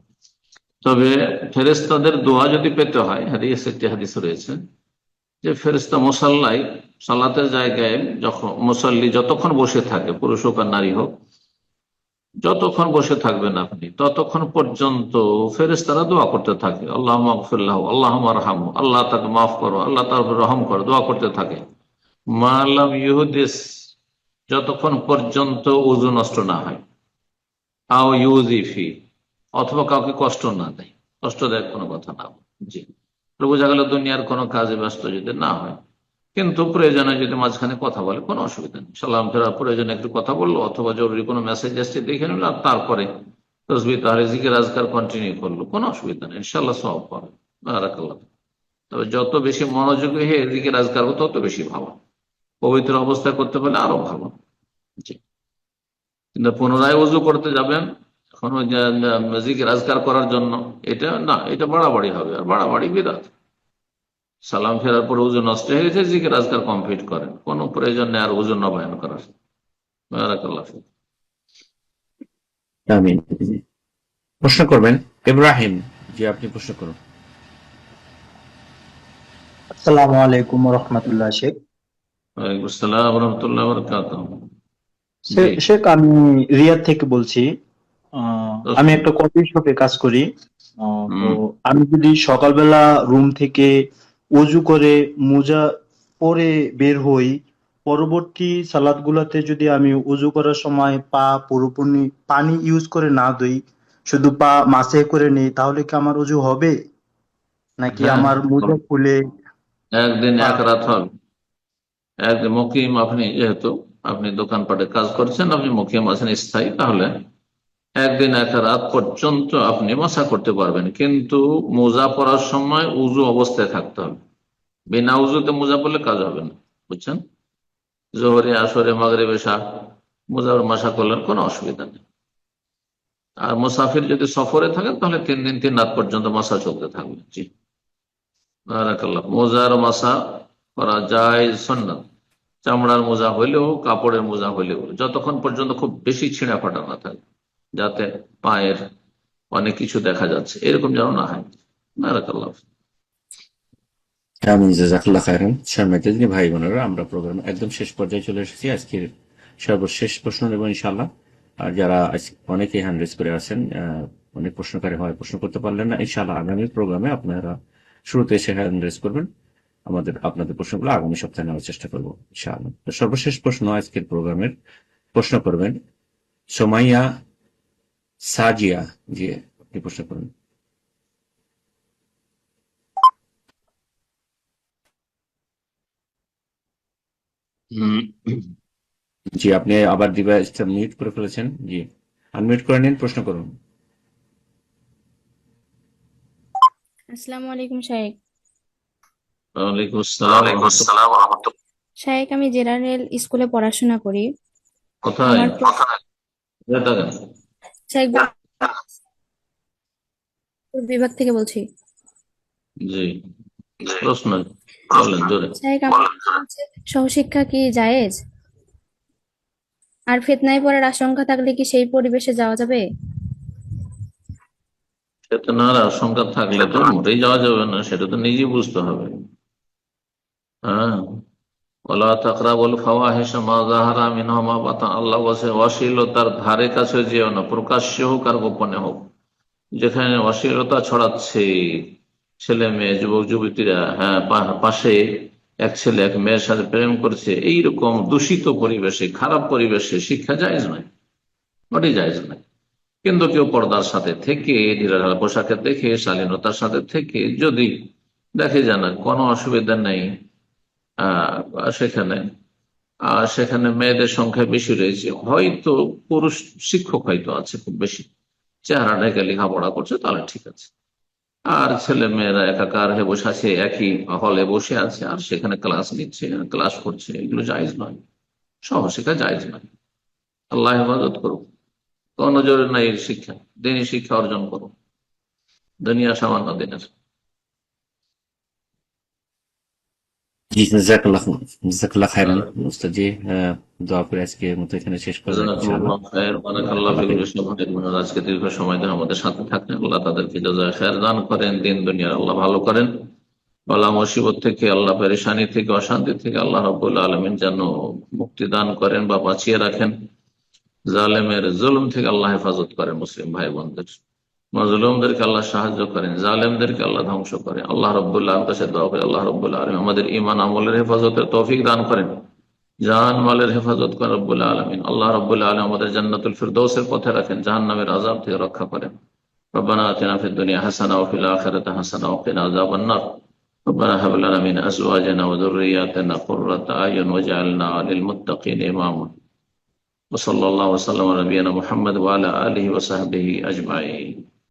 তবে ফেরেশতাদের দোয়া যদি পেতে হয়, একটি হাদিস রয়েছে যে ফেরেশতা মুসাল্লায়, সালাতের জায়গায় যখন মুসাল্লি যতক্ষণ বসে থাকে, পুরুষ হোক আর নারী হোক, যতক্ষণ বসে থাকবেন আপনি, ততক্ষণ পর্যন্ত ফেরেশতারা দোয়া করতে থাকে, আল্লাহুম্মা গফির লাহু, আল্লাহুম্মা আরহামহু, আল্লাহ তাকে মাফ করো, আল্লাহ তার উপর রহম করো, দোয়া করতে থাকে। মা লাম ইউহদিস, যতক্ষণ পর্যন্ত ওযু নষ্ট না হয়, আও ইউজিফি, অথবা কাউকে কষ্ট না দেয়, কষ্টদায়ক কোনো কথা না বলে। জি, বোঝা গেল দুনিয়ার কোনো কাজে ব্যস্ত যদি না হয়, কিন্তু প্রয়োজনে যদি মাঝখানে কথা বলে কোনো অসুবিধা নেই। সালাম ফেরার প্রয়োজনে একটু কথা বললো, অথবা জরুরি কোনো মেসেজ আসছে দেখে নিল, আর তারপরে তসবিহ, তাহলিল, জিকির, আজকার কন্টিনিউ করলো, কোনো অসুবিধা নেই, ইনশাআল্লাহ সওয়াব পাবে। বারাকাল্লাহ। তবে যত বেশি মনোযোগী হয়ে জিকির আজকার হবে তত বেশি ভালো, পবিত্র অবস্থায় করতে পারলে আরো ভালো। জি, কিন্তু পুনরায় ওযু করতে যাবেন এখন ওই জিকির আজকার করার জন্য, এটা না, এটা বাড়াবাড়ি হবে, আর বাড়াবাড়ি বিদআত। সালাম ফেরার পর ওযু নষ্ট হয়ে গেছে, জিকির আজকার কমপ্লিট করেন, কোনো প্রয়োজন নেই আর ওযু নবায়ন করার। বারাকাল্লাহ ফিক। আমিন। প্রশ্ন করবেন ইব্রাহিম। জি, আপনি প্রশ্ন করুন। আসসালামু আলাইকুম রহমতুল্লাহ শেখ। ওয়ালাইকুম আসসালাম ওয়া রাহমাতুল্লাহি ওয়া বারাকাতুহু। শেখ, আমি রিয়াদ থেকে বলছি। আমি একটা কফি শপে কাজ করি। তো আমি যদি সকালবেলা রুম থেকে ওযু করে মোজা পরে বের হই, পরবর্তী সালাত গুলাতে যদি আমি ওযু করার সময় পা পুরোপুরি পানি ইউজ করে না ধুই, শুধু পা মাসে করে নিই, তাহলে কি আমার ওযু হবে, নাকি আমার মোজা খুলে একদিন এক রাত হবে। একদিন মুকিম, আপনি যেহেতু আপনি দোকানপাটে কাজ করছেন, আপনি মুকিম আছেন স্থায়ী, তাহলে একদিন এক রাত পর্যন্ত আপনি মাসা করতে পারবেন, কিন্তু মোজা পরার সময় উযু অবস্থায় থাকতে হবে। বিনা উযুতে মোজা পরলে কাজ হবে না, বুঝছেন? জোহরে, আসরে, মাগরিবে, এশা মোজার মাসা করলেন, কোনো অসুবিধা নেই। আর মুসাফির যদি সফরে থাকেন, তাহলে 3 দিন 3 রাত পর্যন্ত মাসা চলতে থাকবে। জি, বারাকাল্লাহ। মোজার মাসা করা যায় সুন্নাত, চামড়ার মোজা হইলেও কাপড়ের মোজা হইলেও, যতক্ষণ পর্যন্ত খুব বেশি ছিঁড়া ফাটা না থাকে, যাতে পায়ের অনেক কিছু দেখা যাচ্ছে, এরকম যেন না হয়। বারাকাল্লাহ। আমি জাজাকাল্লাহ খায়রান। সম্মানিত দিনী ভাই বোনেরা, আমরা প্রোগ্রাম একদম শেষ পর্যায়ে চলে এসেছি। আজকের সর্বশেষ প্রশ্ন নেব ইনশাআল্লাহ। আর যারা অনেকেই হ্যান্ড রেজ করে আছেন, অনেক প্রশ্নকারী হয়, প্রশ্ন করতে পারলেন না, ইনশাআল্লাহ আগামী প্রোগ্রামে আপনারা শুরুতে এসে হ্যান্ড রেজ করবেন। আপনাদের প্রশ্নগুলো আগামী সপ্তাহে নেওয়ার চেষ্টা করবো ইনশাআল্লাহ। তো সর্বশেষ প্রশ্ন আজকের প্রোগ্রামের প্রশ্ন করবেন সোমাইয়া সাজিয়া। জি, আপনি প্রশ্ন করবেন। জি, আপনি আবার ডিভাইসটা মিউট করে ফেলেছেন। জি, আনমিউট করে নিন, প্রশ্ন করুন। আসসালামু আলাইকুম শাহেক। ওয়ালাইকুম আসসালাম। শাহেক, আমি জেনারেল স্কুলে পড়াশোনা করি। কোথায়? আমার শাহেক বিভাগ থেকে বলছি। জি, প্রশ্ন বলেন জোরে। শাহেক, আমার সহশিক্ষা কি জায়েজ? আর ফিতনায় পড়ার আশঙ্কা থাকলে কি সেই পরিবেশে যাওয়া যাবে? চেতনার আশঙ্কা থাকলে তো মোটেই যাওয়া যাবে না, সেটা তো নিজেই বুঝতে হবে। হ্যাঁ, ওয়ালা তাকরাবুল ফাওয়াহিশা মা যাহারা মিনহা মা বাতান। আল্লাহ বলে অশ্লীলতার ধারে কাছে যেও না, প্রকাশ্যে হোক আর গোপনে হোক। যেখানে অশ্লীলতা ছড়াচ্ছে ছেলে মেয়ে যুবক যুবতীরা, হ্যাঁ, পাশে এক ছেলে এক মেয়ের সাথে প্রেম করছে, এইরকম দূষিত পরিবেশে, খারাপ পরিবেশে শিক্ষা জায়েজ নয়, মোটেই জায়েজ নয়। কিন্তু কেউ পর্দার সাথে থেকে, ঢিলাঢালা পোশাকে দেখে, শালীনতার সাথে থেকে যদি দেখে যায় না কোনো অসুবিধা নেই, সেখানে মেয়েদের সংখ্যা বেশি রয়েছে, হয়তো পুরুষ শিক্ষক হয়তো আছে খুব বেশি, চেহারা ঢেকে লেখাপড়া করছে, তাহলে ঠিক আছে। আর ছেলে মেয়েরা একাকার হয়ে বসে আছে, একই হলে বসে আছে, আর সেখানে ক্লাস নিচ্ছে, ক্লাস করছে, এগুলো জায়েজ নয়, সহশিক্ষা জায়েজ নয়। আল্লাহ হেফাজত করুক। কোন জোরে নাই শিক্ষা, দিনী শিক্ষা অর্জন করুক, দুনিয়া সামান্য দিনের। জি, জাযাকাল্লাহ খায়রান উস্তাদ জি। দোয়া করে আজকের মতো এখানে শেষ করলাম ইনশাআল্লাহ। আজকে দীর্ঘ সময় ধরে আমাদের সাথে থাকেন, আল্লাহ তাদেরকে জাযায়ে খায়র দান করেন, দিন দুনিয়ার আল্লাহ ভালো করেন, বালা মুসিবত থেকে, আল্লাহ পেরেশানি থেকে, অশান্তি থেকে আল্লাহ রাব্বুল আলামিন যেন মুক্তি দান করেন বা বাঁচিয়ে রাখেন। জালেমের জুলুম থেকে আল্লাহ হেফাজত করেন মুসলিম ভাই বোনদের, মাজলুমদেরকে আল্লাহ সাহায্য করেন, জালেমদেরকে আল্লাহ ধ্বংস করেন। আল্লাহ রাব্বুল আলামিনের কাছে দোয়া করি, আল্লাহ রাব্বুল আলামিন আমাদের ঈমান আমলের হেফাজতের তৌফিক দান করেন, জান মালের হেফাজত করেন রব্বুল আলামিন। আল্লাহ রাব্বুল আলামিন আমাদের জান্নাতুল ফিরদৌসের পথে রাখেন, জাহান্নামের আযাব থেকে রক্ষা করেন। রব্বানা আতিনা ফিদ দুনিয়া হাসানা ওয়া ফিল আখিরাতি হাসানা ওয়া কিনা আযাবান নার। রব্বানা হাব লানা মিন আজওয়াজিনা ওয়া যুররিয়্যাতিনা কুররাতা আ'য়ুন ওয়াজআলনা লিল মুত্তাকিনা ইমামা। ওয়া সাল্লাল্লাহু ওয়া সাল্লামা আলা নাবিয়িনা মুহাম্মদ ওয়া আলা আলিহি ওয়া সাহবিহি আজমাইন।